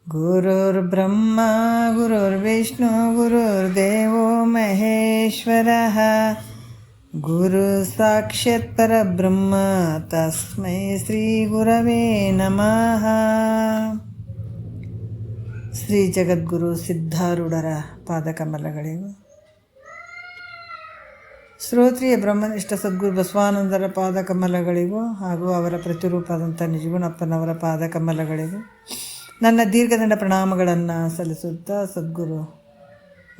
ಗುರುರ್ಬ್ರಹ್ಮ ಗುರುರ್ವಿಷ್ಣು ಗುರುರ್ದೇವೋ ಮಹೇಶ್ವರಃ ಗುರು ಸಾಕ್ಷಾತ್ ಪರಬ್ರಹ್ಮ ತಸ್ಮೈ ಶ್ರೀ ಗುರವೇ ನಮಃ. ಶ್ರೀ ಜಗದ್ಗುರು ಸಿದ್ಧಾರೂಢರ ಪಾದಕಮಲಗಳಿಗೂ, ಶ್ರೋತ್ರಿಯ ಬ್ರಹ್ಮನಿಷ್ಠ ಸದ್ಗುರು ಬಸವಾನಂದರ ಪಾದಕಮಲಗಳಿಗೂ ಹಾಗೂ ಅವರ ಪ್ರತಿರೂಪದಂಥ ನಿಜಗುಣಪ್ಪನವರ ಪಾದಕಮಲಗಳಿಗೂ ನನ್ನ ದೀರ್ಘದಂಡ ಪ್ರಣಾಮಗಳನ್ನು ಸಲ್ಲಿಸುತ್ತಾ, ಸದ್ಗುರು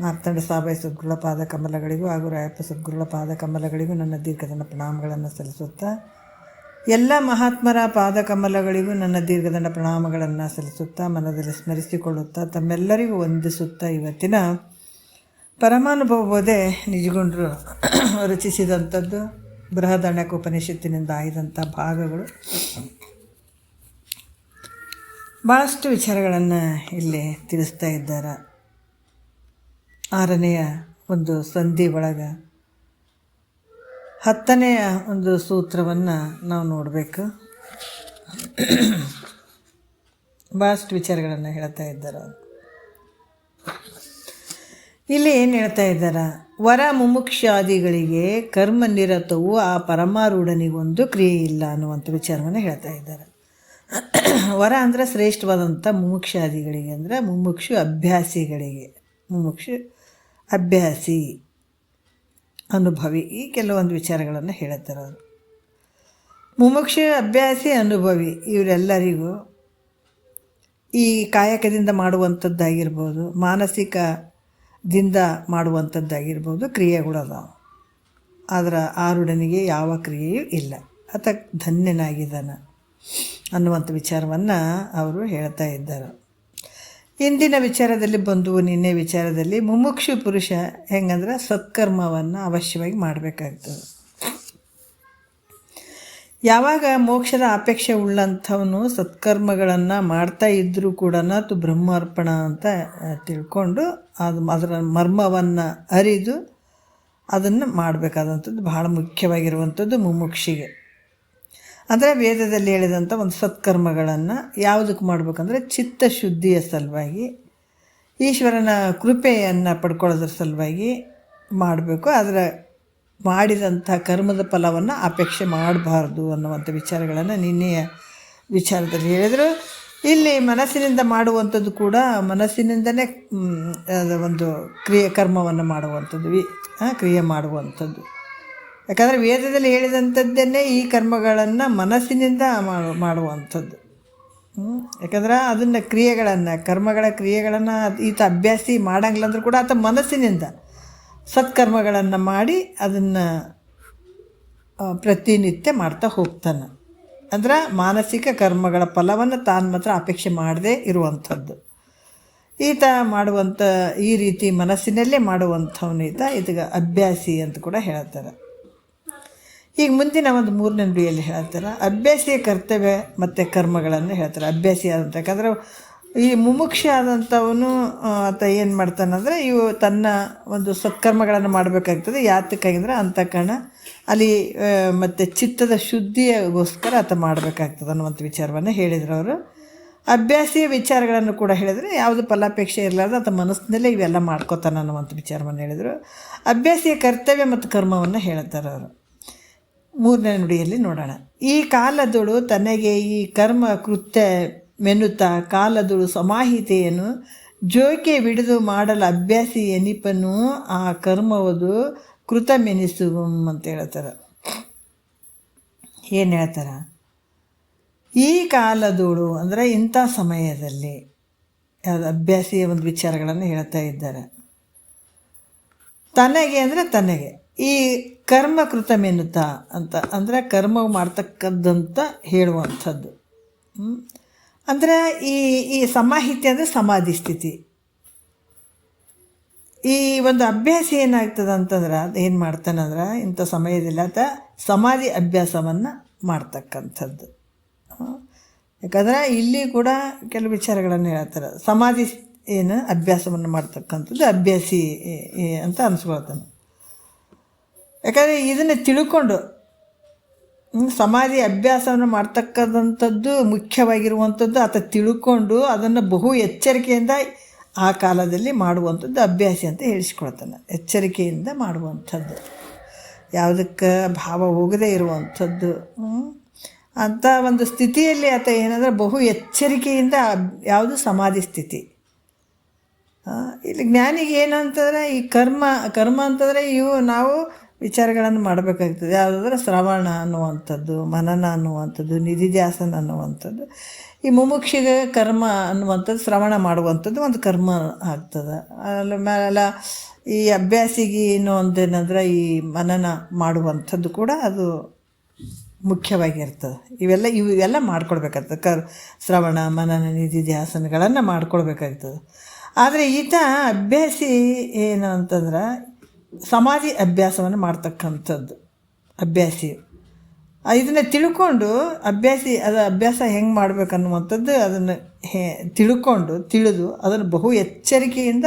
ಮಾರ್ತಾಂಡ ಸಾಬಾಯಿ ಸದ್ಗುರುಗಳ ಪಾದಕಮಲಗಳಿಗೂ ಹಾಗೂ ರಾಯಪ್ಪ ಸದ್ಗುರುಗಳ ಪಾದಕಮಲಗಳಿಗೂ ನನ್ನ ದೀರ್ಘದಂಡ ಪ್ರಣಾಮಗಳನ್ನು ಸಲ್ಲಿಸುತ್ತಾ, ಎಲ್ಲ ಮಹಾತ್ಮರ ಪಾದಕಮಲಗಳಿಗೂ ನನ್ನ ದೀರ್ಘದಂಡ ಪ್ರಣಾಮಗಳನ್ನು ಸಲ್ಲಿಸುತ್ತಾ, ಮನದಲ್ಲಿ ಸ್ಮರಿಸಿಕೊಳ್ಳುತ್ತಾ, ತಮ್ಮೆಲ್ಲರಿಗೂ ವಂದಿಸುತ್ತಾ, ಇವತ್ತಿನ ಪರಮಾನುಭವ ಬೋಧೆ ನಿಜಗುಂಡರು ರಚಿಸಿದಂಥದ್ದು ಬೃಹದಾರಣ್ಯಕ ಉಪನಿಷತ್ತಿನಿಂದ ಆಯ್ದಂಥ ಭಾಗಗಳು. ಭಾಳಷ್ಟು ವಿಚಾರಗಳನ್ನು ಇಲ್ಲಿ ತಿಳಿಸ್ತಾ ಇದ್ದಾರೆ. 6ನೆಯ ಒಂದು ಸಂಧಿ ಒಳಗೆ 10ನೆಯ ಒಂದು ಸೂತ್ರವನ್ನು ನಾವು ನೋಡಬೇಕು. ಭಾಳಷ್ಟು ವಿಚಾರಗಳನ್ನು ಹೇಳ್ತಾ ಇದ್ದಾರೆ. ಇಲ್ಲಿ ಏನು ಹೇಳ್ತಾ ಇದ್ದಾರೆ? ವರ ಮುಮುಕ್ಷಾದಿಗಳಿಗೆ ಕರ್ಮ ನಿರತವು ಆ ಪರಮಾರೂಢನಿಗೊಂದು ಕ್ರಿಯೆ ಇಲ್ಲ ಅನ್ನುವಂಥ ವಿಚಾರವನ್ನು ಹೇಳ್ತಾ ಇದ್ದಾರೆ. ವರ ಅಂದರೆ ಶ್ರೇಷ್ಠವಾದಂಥ ಮುಮುಕ್ಷಾದಿಗಳಿಗೆ, ಅಂದರೆ ಮುಮುಕ್ಷು ಅಭ್ಯಾಸಿಗಳಿಗೆ, ಮುಮುಕ್ಷು ಅಭ್ಯಾಸಿ ಅನುಭವಿ, ಈ ಕೆಲವೊಂದು ವಿಚಾರಗಳನ್ನು ಹೇಳ್ತಾರೆ ಅವರು. ಮುಮುಕ್ಷು ಅಭ್ಯಾಸಿ ಅನುಭವಿ ಇವರೆಲ್ಲರಿಗೂ ಈ ಕಾಯಕದಿಂದ ಮಾಡುವಂಥದ್ದಾಗಿರ್ಬೋದು, ಮಾನಸಿಕದಿಂದ ಮಾಡುವಂಥದ್ದಾಗಿರ್ಬೋದು ಕ್ರಿಯೆಗಳು ಅದಾವೆ. ಆದರೆ ಆರೂಢನಿಗೆ ಯಾವ ಕ್ರಿಯೆಯೂ ಇಲ್ಲ, ಆತ ಧನ್ಯನಾಗಿದ್ದಾನೆ ಅನ್ನುವಂಥ ವಿಚಾರವನ್ನು ಅವರು ಹೇಳ್ತಾ ಇದ್ದಾರೆ. ಇಂದಿನ ವಿಚಾರದಲ್ಲಿ ಬಂದು ನಿನ್ನೆ ವಿಚಾರದಲ್ಲಿ ಮುಮುಕ್ಷು ಪುರುಷ ಹೆಂಗಂದ್ರೆ ಸತ್ಕರ್ಮವನ್ನು ಅವಶ್ಯವಾಗಿ ಮಾಡಬೇಕಾಗ್ತದೆ. ಯಾವಾಗ ಮೋಕ್ಷದ ಅಪೇಕ್ಷೆ ಉಳ್ಳಂಥವನು ಸತ್ಕರ್ಮಗಳನ್ನು ಮಾಡ್ತಾ ಇದ್ದರೂ ಕೂಡ ಅದು ಬ್ರಹ್ಮಾರ್ಪಣ ಅಂತ ತಿಳ್ಕೊಂಡು ಅದರ ಮರ್ಮವನ್ನು ಅರಿದು ಅದನ್ನು ಮಾಡಬೇಕಾದಂಥದ್ದು ಬಹಳ ಮುಖ್ಯವಾಗಿರುವಂಥದ್ದು ಮುಮುಕ್ಷಿಗೆ. ಅಂದರೆ ವೇದದಲ್ಲಿ ಹೇಳಿದಂಥ ಒಂದು ಸತ್ಕರ್ಮಗಳನ್ನು ಯಾವುದಕ್ಕೆ ಮಾಡಬೇಕಂದ್ರೆ ಚಿತ್ತಶುದ್ಧಿಯ ಸಲುವಾಗಿ, ಈಶ್ವರನ ಕೃಪೆಯನ್ನು ಪಡ್ಕೊಳ್ಳೋದ್ರ ಸಲುವಾಗಿ ಮಾಡಬೇಕು. ಅದರ ಮಾಡಿದಂಥ ಕರ್ಮದ ಫಲವನ್ನು ಅಪೇಕ್ಷೆ ಮಾಡಬಾರ್ದು ಅನ್ನುವಂಥ ವಿಚಾರಗಳನ್ನು ನಿನ್ನೆಯ ವಿಚಾರದಲ್ಲಿ ಹೇಳಿದರು. ಇಲ್ಲಿ ಮನಸ್ಸಿನಿಂದ ಮಾಡುವಂಥದ್ದು ಕೂಡ ಮನಸ್ಸಿನಿಂದಲೇ ಒಂದು ಕರ್ಮವನ್ನು ಮಾಡುವಂಥದ್ದು, ಕ್ರಿಯೆ ಮಾಡುವಂಥದ್ದು. ಯಾಕಂದರೆ ವೇದದಲ್ಲಿ ಹೇಳಿದಂಥದ್ದನ್ನೇ ಈ ಕರ್ಮಗಳನ್ನು ಮನಸ್ಸಿನಿಂದ ಮಾಡುವಂಥದ್ದು. ಯಾಕಂದ್ರೆ ಅದನ್ನು ಕರ್ಮಗಳ ಕ್ರಿಯೆಗಳನ್ನು ಈತ ಅಭ್ಯಾಸಿ ಮಾಡಂಗಿಲ್ಲಂದ್ರೂ ಕೂಡ ಆತ ಮನಸ್ಸಿನಿಂದ ಸತ್ಕರ್ಮಗಳನ್ನು ಮಾಡಿ ಅದನ್ನು ಪ್ರತಿನಿತ್ಯ ಮಾಡ್ತಾ ಹೋಗ್ತಾನೆ. ಅಂದ್ರೆ ಮಾನಸಿಕ ಕರ್ಮಗಳ ಫಲವನ್ನು ತಾನು ಮಾತ್ರ ಅಪೇಕ್ಷೆ ಮಾಡದೇ ಇರುವಂಥದ್ದು ಈತ ಮಾಡುವಂಥ ಈ ರೀತಿ ಮನಸ್ಸಿನಲ್ಲೇ ಮಾಡುವಂಥವನು ಇದೀಗ ಅಭ್ಯಾಸಿ ಅಂತ ಕೂಡ ಹೇಳ್ತಾರೆ. ಈಗ ಮುಂದಿನ ಒಂದು 3ನೇ ನುಡಿಯಲ್ಲಿ ಹೇಳ್ತಾರೆ ಅಭ್ಯಾಸಿಯ ಕರ್ತವ್ಯ ಮತ್ತು ಕರ್ಮಗಳನ್ನು ಹೇಳ್ತಾರೆ. ಅಭ್ಯಾಸಿ ಆದಂಥ, ಯಾಕಂದರೆ ಈ ಮುಮುಕ್ಷ ಆದಂಥವನು ಆತ ಏನು ಮಾಡ್ತಾನಂದರೆ ತನ್ನ ಒಂದು ಸತ್ಕರ್ಮಗಳನ್ನು ಮಾಡಬೇಕಾಗ್ತದೆ. ಯಾತಕ್ಕಾಗಿಂದ್ರೆ ಅಂತಃಕರಣ ಅಲ್ಲಿ ಮತ್ತು ಚಿತ್ತದ ಶುದ್ಧಿಗೋಸ್ಕರ ಆತ ಮಾಡಬೇಕಾಗ್ತದೆ ಅನ್ನುವಂಥ ವಿಚಾರವನ್ನು ಹೇಳಿದರು ಅವರು. ಅಭ್ಯಾಸಿಯ ವಿಚಾರಗಳನ್ನು ಕೂಡ ಹೇಳಿದರೆ ಯಾವುದು ಫಲಾಪೇಕ್ಷೆ ಇರಲಾರ್ದು ಆತ ಮನಸ್ಸಿನಲ್ಲೇ ಇವೆಲ್ಲ ಮಾಡ್ಕೋತಾನೆ ಅನ್ನುವಂಥ ವಿಚಾರವನ್ನು ಹೇಳಿದರು. ಅಭ್ಯಾಸಿಯ ಕರ್ತವ್ಯ ಮತ್ತು ಕರ್ಮವನ್ನು ಹೇಳ್ತಾರೆ ಅವರು. 3ನೇ ನುಡಿಯಲ್ಲಿ ನೋಡೋಣ. ಈ ಕಾಲದಳು ತನಗೆ ಈ ಕರ್ಮ ಕೃತ್ಯ ಮೆನ್ನುತ್ತಾ ಕಾಲದಳು ಸಮಾಹಿತೆಯನ್ನು ಜೋಕೆ ಬಿಡಿದು ಮಾಡಲು ಅಭ್ಯಾಸಿ ಎನಿಪನು ಆ ಕರ್ಮವದು ಕೃತಮೆನಿಸುವಂ ಅಂತ ಹೇಳ್ತಾರೆ. ಏನು ಹೇಳ್ತಾರೆ? ಈ ಕಾಲದೋಳು ಅಂದರೆ ಇಂಥ ಸಮಯದಲ್ಲಿ ಅಭ್ಯಾಸಿಯ ಒಂದು ವಿಚಾರಗಳನ್ನು ಹೇಳ್ತಾ ಇದ್ದಾರೆ. ತನಗೆ ಅಂದರೆ ತನಗೆ ಈ ಕರ್ಮಕೃತ ಮೆನ್ನುತ್ತಾ ಅಂತ ಅಂದರೆ ಕರ್ಮ ಮಾಡ್ತಕ್ಕದ್ದಂತ ಹೇಳುವಂಥದ್ದು. ಅಂದರೆ ಈ ಸಮಾಹಿತಿ ಅಂದರೆ ಸಮಾಧಿ ಸ್ಥಿತಿ. ಈ ಒಂದು ಅಭ್ಯಾಸ ಏನಾಗ್ತದೆ ಅಂತಂದ್ರೆ ಅದು ಏನು ಮಾಡ್ತಾನಂದ್ರೆ ಇಂಥ ಸಮಯದಲ್ಲಿ ಆತ ಸಮಾಧಿ ಅಭ್ಯಾಸವನ್ನು ಮಾಡ್ತಕ್ಕಂಥದ್ದು. ಯಾಕಂದರೆ ಇಲ್ಲಿ ಕೂಡ ಕೆಲವು ವಿಚಾರಗಳನ್ನು ಹೇಳ್ತಾರೆ. ಸಮಾಧಿ ಏನು ಅಭ್ಯಾಸವನ್ನು ಮಾಡ್ತಕ್ಕಂಥದ್ದು ಅಭ್ಯಾಸಿ ಅಂತ ಅನಿಸ್ಕೊಳ್ತಾನೆ. ಯಾಕಂದರೆ ಇದನ್ನು ತಿಳ್ಕೊಂಡು ಸಮಾಧಿ ಅಭ್ಯಾಸವನ್ನು ಮಾಡ್ತಕ್ಕಂಥದ್ದು ಮುಖ್ಯವಾಗಿರುವಂಥದ್ದು ಆತ ತಿಳ್ಕೊಂಡು ಅದನ್ನು ಬಹು ಎಚ್ಚರಿಕೆಯಿಂದ ಆ ಕಾಲದಲ್ಲಿ ಮಾಡುವಂಥದ್ದು ಅಭ್ಯಾಸಿ ಅಂತ ಹೇಳಿಸ್ಕೊಳ್ತಾನೆ. ಎಚ್ಚರಿಕೆಯಿಂದ ಮಾಡುವಂಥದ್ದು, ಯಾವುದಕ್ಕೆ ಭಾವ ಹೋಗದೇ ಇರುವಂಥದ್ದು ಅಂಥ ಒಂದು ಸ್ಥಿತಿಯಲ್ಲಿ ಆತ ಏನಂದರೆ ಬಹು ಎಚ್ಚರಿಕೆಯಿಂದ ಯಾವುದು ಸಮಾಧಿ ಸ್ಥಿತಿ. ಇಲ್ಲಿ ಜ್ಞಾನಿಗೆ ಏನಂತಂದರೆ ಈ ಕರ್ಮ ಅಂತಂದರೆ ಇವು ನಾವು ವಿಚಾರಗಳನ್ನು ಮಾಡಬೇಕಾಗ್ತದೆ. ಯಾವುದಾದ್ರೆ ಶ್ರವಣ ಅನ್ನುವಂಥದ್ದು, ಮನನ ಅನ್ನುವಂಥದ್ದು, ನಿಧಿಧ್ಯಾಸನ ಅನ್ನುವಂಥದ್ದು. ಈ ಮುಮುಕ್ಷಿಗೆ ಕರ್ಮ ಅನ್ನುವಂಥದ್ದು ಶ್ರವಣ ಮಾಡುವಂಥದ್ದು ಒಂದು ಕರ್ಮ ಆಗ್ತದೆ. ಆಮೇಲೆ ಈ ಅಭ್ಯಾಸಿಗೆ ಇನ್ನೂ ಒಂದೇನಂದ್ರೆ ಈ ಮನನ ಮಾಡುವಂಥದ್ದು ಕೂಡ ಅದು ಮುಖ್ಯವಾಗಿರ್ತದೆ. ಇವೆಲ್ಲ ಮಾಡ್ಕೊಳ್ಬೇಕಾಗ್ತದೆ. ಶ್ರವಣ ಮನನ ನಿಧಿಧ್ಯಾಸನಗಳನ್ನು ಮಾಡ್ಕೊಳ್ಬೇಕಾಗ್ತದೆ. ಆದರೆ ಈತ ಅಭ್ಯಾಸಿ ಏನು ಅಂತಂದ್ರೆ ಸಮಾಧಿ ಅಭ್ಯಾಸವನ್ನು ಮಾಡ್ತಕ್ಕಂಥದ್ದು ಅಭ್ಯಾಸಿ. ಇದನ್ನು ತಿಳ್ಕೊಂಡು ಅಭ್ಯಾಸ ಹೆಂಗೆ ಮಾಡ್ಬೇಕನ್ನುವಂಥದ್ದು ಅದನ್ನು ತಿಳಿದು ಅದನ್ನು ಬಹು ಎಚ್ಚರಿಕೆಯಿಂದ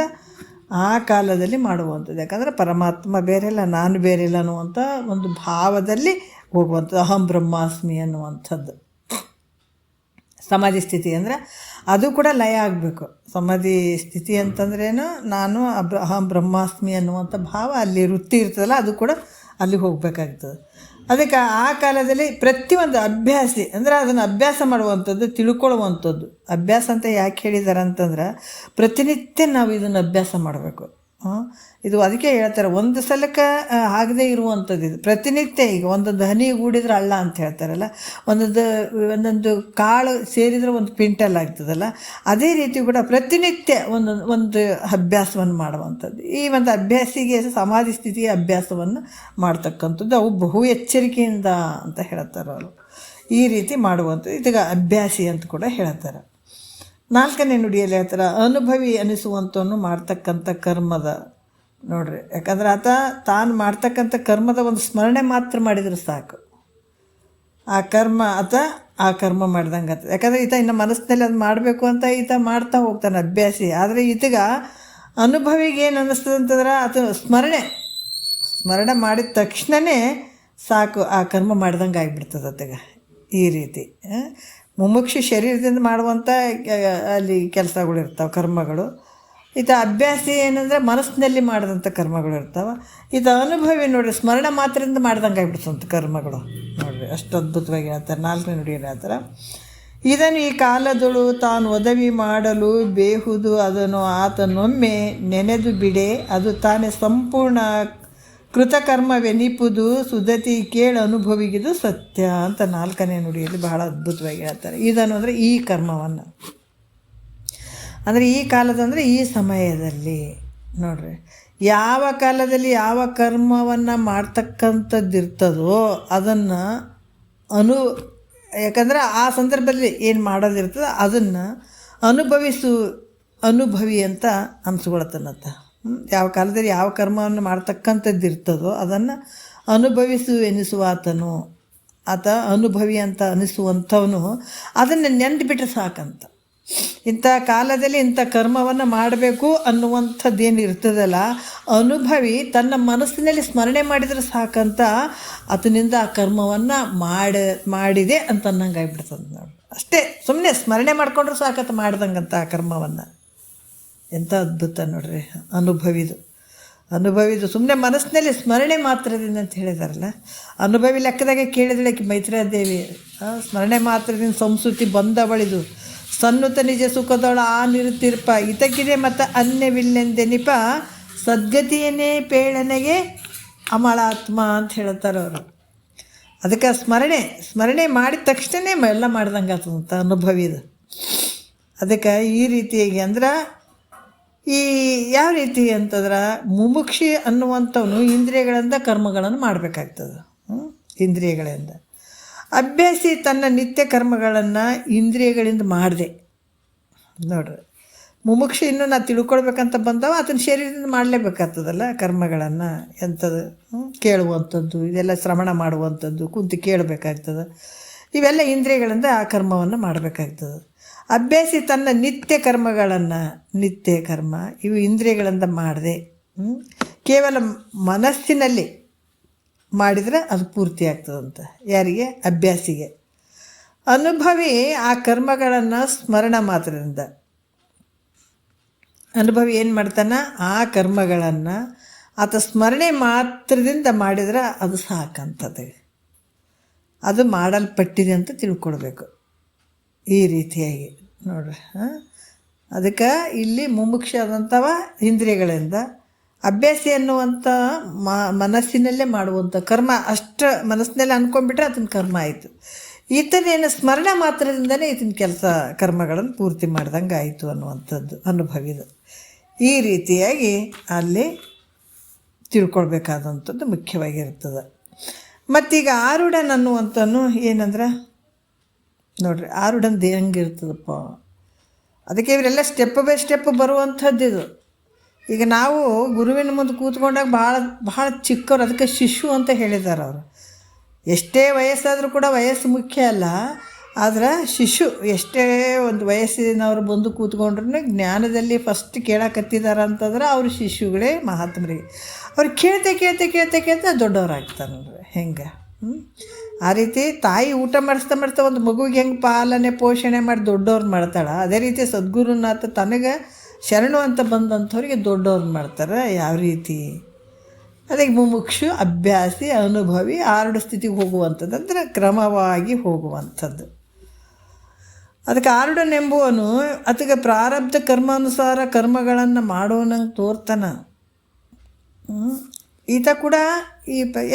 ಆ ಕಾಲದಲ್ಲಿ ಮಾಡುವಂಥದ್ದು. ಯಾಕಂದರೆ ಪರಮಾತ್ಮ ಬೇರೆಲ್ಲ, ನಾನು ಬೇರೆಲ್ಲ ಅನ್ನುವಂಥ ಒಂದು ಭಾವದಲ್ಲಿ ಹೋಗುವಂಥದ್ದು. ಅಹಂ ಬ್ರಹ್ಮಾಸ್ಮಿ ಅನ್ನುವಂಥದ್ದು ಸಮಾಧಿ ಸ್ಥಿತಿ ಅಂದರೆ ಅದು ಕೂಡ ಲಯ ಆಗಬೇಕು. ಸಮಾಧಿ ಸ್ಥಿತಿ ಅಂತಂದ್ರೇನು, ನಾನು ಅಹಂ ಬ್ರಹ್ಮಾಸ್ಮಿ ಅನ್ನುವಂಥ ಭಾವ ಅಲ್ಲಿ ವೃತ್ತಿ ಇರ್ತದಲ್ಲ, ಅದು ಕೂಡ ಅಲ್ಲಿಗೆ ಹೋಗಬೇಕಾಗ್ತದೆ. ಅದಕ್ಕೆ ಆ ಕಾಲದಲ್ಲಿ ಪ್ರತಿಯೊಂದು ಅಭ್ಯಾಸಿ ಅಂದರೆ ಅದನ್ನು ಅಭ್ಯಾಸ ಮಾಡುವಂಥದ್ದು, ತಿಳ್ಕೊಳ್ಳುವಂಥದ್ದು. ಅಭ್ಯಾಸ ಅಂತ ಯಾಕೆ ಹೇಳಿದ್ದಾರೆ ಅಂತಂದ್ರೆ ಪ್ರತಿನಿತ್ಯ ನಾವು ಇದನ್ನು ಅಭ್ಯಾಸ ಮಾಡಬೇಕು. ಇದು ಅದಕ್ಕೆ ಹೇಳ್ತಾರೆ, ಒಂದು ಸಲಕ್ಕೆ ಆಗದೆ ಇರುವಂಥದ್ದು ಇದು ಪ್ರತಿನಿತ್ಯ. ಈಗ ಒಂದೊಂದು ಹನಿ ಗೂಡಿದ್ರೆ ಹಳ್ಳ ಅಂತ ಹೇಳ್ತಾರಲ್ಲ, ಒಂದೊಂದು ಕಾಳು ಸೇರಿದರೆ ಒಂದು ಕ್ವಿಂಟಲ್ ಆಗ್ತದಲ್ಲ, ಅದೇ ರೀತಿ ಕೂಡ ಪ್ರತಿನಿತ್ಯ ಒಂದು ಅಭ್ಯಾಸವನ್ನು ಮಾಡುವಂಥದ್ದು. ಈ ಒಂದು ಅಭ್ಯಾಸಿಗೆ ಸಮಾಧಿ ಸ್ಥಿತಿಯ ಅಭ್ಯಾಸವನ್ನು ಮಾಡ್ತಕ್ಕಂಥದ್ದು ಅವು ಬಹು ಎಚ್ಚರಿಕೆಯಿಂದ ಅಂತ ಹೇಳ್ತಾರೆ ಅವರು. ಈ ರೀತಿ ಮಾಡುವಂಥದ್ದು ಇದೀಗ ಅಭ್ಯಾಸಿ ಅಂತ ಕೂಡ ಹೇಳ್ತಾರೆ. 4ನೇ ನುಡಿಯಲ್ಲಿ ಹೇಳ್ತಾರೆ, ಅನುಭವಿ ಅನಿಸುವಂಥವನ್ನು ಮಾಡ್ತಕ್ಕಂಥ ಕರ್ಮದ ನೋಡ್ರಿ. ಯಾಕಂದ್ರೆ ಆತ ತಾನು ಮಾಡ್ತಕ್ಕಂಥ ಕರ್ಮದ ಒಂದು ಸ್ಮರಣೆ ಮಾತ್ರ ಮಾಡಿದರೆ ಸಾಕು, ಆ ಕರ್ಮ ಮಾಡ್ದಂಗೆ ಆಗ್ತದೆ. ಯಾಕಂದರೆ ಈತ ಇನ್ನು ಮನಸ್ಸಿನಲ್ಲಿ ಅದು ಮಾಡಬೇಕು ಅಂತ ಈತ ಮಾಡ್ತಾ ಹೋಗ್ತಾನೆ ಅಭ್ಯಾಸಿ. ಆದರೆ ಈತಗ ಅನುಭವಿಗೆ ಏನು ಅನ್ನಿಸ್ತದೆ ಅಂತಂದ್ರೆ ಆತ ಸ್ಮರಣೆ ಮಾಡಿದ ತಕ್ಷಣವೇ ಸಾಕು, ಆ ಕರ್ಮ ಮಾಡ್ದಂಗೆ ಆಗಿಬಿಡ್ತದೆ ಆತಗ. ಈ ರೀತಿ ಮುಮುಕ್ಷು ಶರೀರದಿಂದ ಮಾಡುವಂಥ ಅಲ್ಲಿ ಕೆಲಸಗಳಿರ್ತಾವೆ, ಕರ್ಮಗಳು. ಈತ ಅಭ್ಯಾಸಿ ಏನಂದರೆ ಮನಸ್ಸಿನಲ್ಲಿ ಮಾಡಿದಂಥ ಕರ್ಮಗಳು ಇರ್ತಾವೆ. ಈತ ಅನುಭವಿ ನೋಡಿರಿ ಸ್ಮರಣೆ ಮಾತ್ರದಿಂದ ಮಾಡ್ದಂಗೆ ಆಗಿಬಿಡ್ತಂಥ ಕರ್ಮಗಳು. ನೋಡಿರಿ ಅಷ್ಟು ಅದ್ಭುತವಾಗಿ ಹೇಳ್ತಾರೆ. 4ನೇ ನುಡಿಯಲ್ಲಿ ಹೇಳ್ತಾರೆ, ಇದನ್ನು ಈ ಕಾಲದಳು ತಾನು ಒದವಿ ಮಾಡಲು ಬೇಹುದು ಅದನ್ನು ಆತನೊಮ್ಮೆ ನೆನೆದು ಬಿಡೆ, ಅದು ತಾನೇ ಸಂಪೂರ್ಣ ಕೃತಕರ್ಮವೆನಿಪುದು ಸುಧತಿ ಕೇಳು ಅನುಭವಿಗಿದು ಸತ್ಯ ಅಂತ 4ನೇ ನುಡಿಯಲ್ಲಿ ಬಹಳ ಅದ್ಭುತವಾಗಿ ಹೇಳ್ತಾರೆ. ಇದನ್ನು ಅಂದರೆ ಈ ಕರ್ಮವನ್ನು, ಅಂದರೆ ಈ ಕಾಲದಂದರೆ ಈ ಸಮಯದಲ್ಲಿ ನೋಡ್ರಿ, ಯಾವ ಕಾಲದಲ್ಲಿ ಯಾವ ಕರ್ಮವನ್ನು ಮಾಡ್ತಕ್ಕಂಥದ್ದಿರ್ತದೋ ಅದನ್ನು ಯಾಕಂದರೆ ಆ ಸಂದರ್ಭದಲ್ಲಿ ಏನು ಮಾಡೋದಿರ್ತದೆ ಅದನ್ನು ಅನುಭವಿ ಅಂತ ಅನ್ಸ್ಕೊಳತ್ತನತ್ತ. ಯಾವ ಕಾಲದಲ್ಲಿ ಯಾವ ಕರ್ಮವನ್ನು ಮಾಡ್ತಕ್ಕಂಥದ್ದು ಇರ್ತದೋ ಅದನ್ನು ಎನಿಸುವ ಆತ ಅನುಭವಿ ಅಂತ ಅನಿಸುವಂಥವನು ಅದನ್ನು ನೆನ್ಪಿಟ್ರೆ ಸಾಕಂತ. ಇಂಥ ಕಾಲದಲ್ಲಿ ಇಂಥ ಕರ್ಮವನ್ನು ಮಾಡಬೇಕು ಅನ್ನುವಂಥದ್ದೇನು ಇರ್ತದಲ್ಲ, ಅನುಭವಿ ತನ್ನ ಮನಸ್ಸಿನಲ್ಲಿ ಸ್ಮರಣೆ ಮಾಡಿದರೆ ಸಾಕಂತ ಆತನಿಂದ ಆ ಕರ್ಮವನ್ನು ಮಾಡಿದೆ ಅಂತ ಅನ್ನಂಗೆ ಆಗಿಬಿಡ್ತದೆ ನೋಡಿ. ಅಷ್ಟೇ, ಸುಮ್ಮನೆ ಸ್ಮರಣೆ ಮಾಡಿಕೊಂಡ್ರೆ ಸಾಕಂತ ಮಾಡ್ದಂಗಂತ ಆ ಕರ್ಮವನ್ನು. ಎಂಥ ಅದ್ಭುತ ನೋಡ್ರಿ ಅನುಭವಿದು ಸುಮ್ಮನೆ ಮನಸ್ಸಿನಲ್ಲಿ ಸ್ಮರಣೆ ಮಾತ್ರದಿಂದ ಅಂತ ಹೇಳಿದಾರಲ್ಲ. ಅನುಭವಿ ಲೆಕ್ಕದಾಗೆ ಕೇಳಿದಳೆ ಮೈತ್ರಾದೇವಿ, ಸ್ಮರಣೆ ಮಾತ್ರದಿಂದ ಸಂಸ್ಕೃತಿ ಬಂದವಳಿದು ಸನ್ನುತ ನಿಜ ಸುಖದೊಳ ಆ ನಿರುತ್ತಿರ್ಪ ಇತಕಿದೆ ಮತ್ತು ಅನ್ಯವಿಲ್ಲೆಂದೆನಿಪ ಸದ್ಗತಿಯನ್ನೇ ಪೇಳನೆಗೆ ಅಮಳಾತ್ಮ ಅಂತ ಹೇಳ್ತಾರೆ ಅವರು. ಅದಕ್ಕೆ ಸ್ಮರಣೆ ಮಾಡಿದ ತಕ್ಷಣ ಎಲ್ಲ ಮಾಡ್ದಂಗೆ ಆಗ್ತದಂತ ಅನುಭವಿದು. ಅದಕ್ಕೆ ಈ ರೀತಿಯಾಗಿ ಅಂದ್ರೆ ಈ ಯಾವ ರೀತಿ ಅಂತಂದ್ರೆ ಮುಮುಕ್ಷಿ ಅನ್ನುವಂಥವನು ಇಂದ್ರಿಯಗಳಿಂದ ಕರ್ಮಗಳನ್ನು ಮಾಡಬೇಕಾಗ್ತದೆ. ಇಂದ್ರಿಯಗಳಿಂದ ಅಭ್ಯಾಸಿ ತನ್ನ ನಿತ್ಯ ಕರ್ಮಗಳನ್ನು ಇಂದ್ರಿಯಗಳಿಂದ ಮಾಡಿದೆ ನೋಡ್ರಿ. ಮುಮುಕ್ಷಿ ಇನ್ನೂ ನಾ ತಿಳ್ಕೊಳ್ಬೇಕಂತ ಬಂದವ ಅದನ್ನ ಶರೀರದಿಂದ ಮಾಡಲೇಬೇಕಾಗ್ತದಲ್ಲ ಕರ್ಮಗಳನ್ನು. ಎಂಥದ್ದು ಕೇಳುವಂಥದ್ದು, ಇದೆಲ್ಲ ಶ್ರವಣ ಮಾಡುವಂಥದ್ದು, ಕುಂತು ಕೇಳಬೇಕಾಗ್ತದೆ. ಇವೆಲ್ಲ ಇಂದ್ರಿಯಗಳಿಂದ ಆ ಕರ್ಮವನ್ನು ಮಾಡಬೇಕಾಗ್ತದೆ. ಅಭ್ಯಾಸಿ ತನ್ನ ನಿತ್ಯ ಕರ್ಮ ಇವು ಇಂದ್ರಿಯಗಳಿಂದ ಮಾಡದೆ ಕೇವಲ ಮನಸ್ಸಿನಲ್ಲಿ ಮಾಡಿದರೆ ಅದು ಪೂರ್ತಿ ಆಗ್ತದಂತ. ಯಾರಿಗೆ? ಅಭ್ಯಾಸಿಗೆ. ಅನುಭವಿ ಆ ಕರ್ಮಗಳನ್ನು ಸ್ಮರಣ ಮಾತ್ರದಿಂದ, ಅನುಭವಿ ಏನು ಮಾಡ್ತಾನೆ? ಆ ಕರ್ಮಗಳನ್ನು ಆತ ಸ್ಮರಣೆ ಮಾತ್ರದಿಂದ ಮಾಡಿದ್ರೆ ಅದು ಸಾಕಂತದೆ, ಅದು ಮಾಡಲ್ಪಟ್ಟಿದೆ ಅಂತ ತಿಳ್ಕೊಳ್ಬೇಕು. ಈ ರೀತಿಯಾಗಿ ನೋಡ್ರಿ. ಅದಕ್ಕೆ ಇಲ್ಲಿ ಮುಮುಕ್ಷಾದಂಥವ ಇಂದ್ರಿಯಗಳಿಂದ, ಅಭ್ಯಾಸಿ ಅನ್ನುವಂಥ ಮನಸ್ಸಿನಲ್ಲೇ ಮಾಡುವಂಥ ಕರ್ಮ, ಅಷ್ಟು ಮನಸ್ಸಿನಲ್ಲಿ ಅಂದ್ಕೊಂಡ್ಬಿಟ್ರೆ ಅದನ್ನ ಕರ್ಮ ಆಯಿತು. ಈತನೇನು ಸ್ಮರಣ ಮಾತ್ರದಿಂದಲೇ ಈತನ ಕೆಲಸ ಕರ್ಮಗಳನ್ನು ಪೂರ್ತಿ ಮಾಡ್ದಂಗೆ ಆಯಿತು ಅನ್ನುವಂಥದ್ದು ಅನುಭವಿದು. ಈ ರೀತಿಯಾಗಿ ಅಲ್ಲಿ ತಿಳ್ಕೊಳ್ಬೇಕಾದಂಥದ್ದು ಮುಖ್ಯವಾಗಿರ್ತದೆ. ಮತ್ತೀಗ ಆರುಢನ್ ಅನ್ನುವಂಥನು ಏನಂದ್ರೆ ನೋಡ್ರಿ, ಆರುಢಂದು ಹೆಂಗಿರ್ತದಪ್ಪ, ಅದಕ್ಕೆ ಇವರೆಲ್ಲ ಸ್ಟೆಪ್ ಬೈ ಸ್ಟೆಪ್ ಬರುವಂಥದ್ದು ಇದು. ಈಗ ನಾವು ಗುರುವಿನ ಮುಂದೆ ಕೂತ್ಕೊಂಡಾಗ ಭಾಳ ಚಿಕ್ಕವ್ರು, ಅದಕ್ಕೆ ಶಿಶು ಅಂತ ಹೇಳಿದ್ದಾರೆ ಅವರು. ಎಷ್ಟೇ ವಯಸ್ಸಾದರೂ ಕೂಡ ವಯಸ್ಸು ಮುಖ್ಯ ಅಲ್ಲ, ಆದ್ರೆ ಶಿಶು ಎಷ್ಟೇ ಒಂದು ವಯಸ್ಸಿನವ್ರು ಬಂದು ಕೂತ್ಕೊಂಡ್ರೂ ಜ್ಞಾನದಲ್ಲಿ ಫಸ್ಟ್ ಕೇಳಕತ್ತಿದ್ದಾರೆ ಅಂತಂದ್ರೆ ಅವರು ಶಿಶುಗಳೇ ಮಹಾತ್ಮರಿಗೆ. ಅವ್ರು ಕೇಳ್ತಾ ದೊಡ್ಡವರಾಗ್ತಾರೆ ನೋಡ್ರಿ. ಹೆಂಗೆ ಆ ರೀತಿ ತಾಯಿ ಊಟ ಮಾಡಿಸ್ತಾ ಒಂದು ಮಗುವಿಗೆ ಹೆಂಗೆ ಪಾಲನೆ ಪೋಷಣೆ ಮಾಡಿ ದೊಡ್ಡವ್ರು ಮಾಡ್ತಾಳೆ, ಅದೇ ರೀತಿ ಸದ್ಗುರುನಾಥ ತನಗೆ ಶರಣು ಅಂತ ಬಂದಂಥವ್ರಿಗೆ ದೊಡ್ಡವ್ರು ಮಾಡ್ತಾರೆ. ಯಾವ ರೀತಿ? ಅದಕ್ಕೆ ಮುಮುಕ್ಷು, ಅಭ್ಯಾಸಿ, ಅನುಭವಿ, ಆರುಢ ಸ್ಥಿತಿಗೆ ಹೋಗುವಂಥದ್ದು, ಅಂದರೆ ಕ್ರಮವಾಗಿ ಹೋಗುವಂಥದ್ದು. ಅದಕ್ಕೆ ಆರುಢನೆಂಬುವನು ಅದಕ್ಕೆ ಪ್ರಾರಬ್ಧ ಕರ್ಮಾನುಸಾರ ಕರ್ಮಗಳನ್ನು ಮಾಡೋನಂಗೆ ತೋರ್ತಾನೆ. ಈತ ಕೂಡ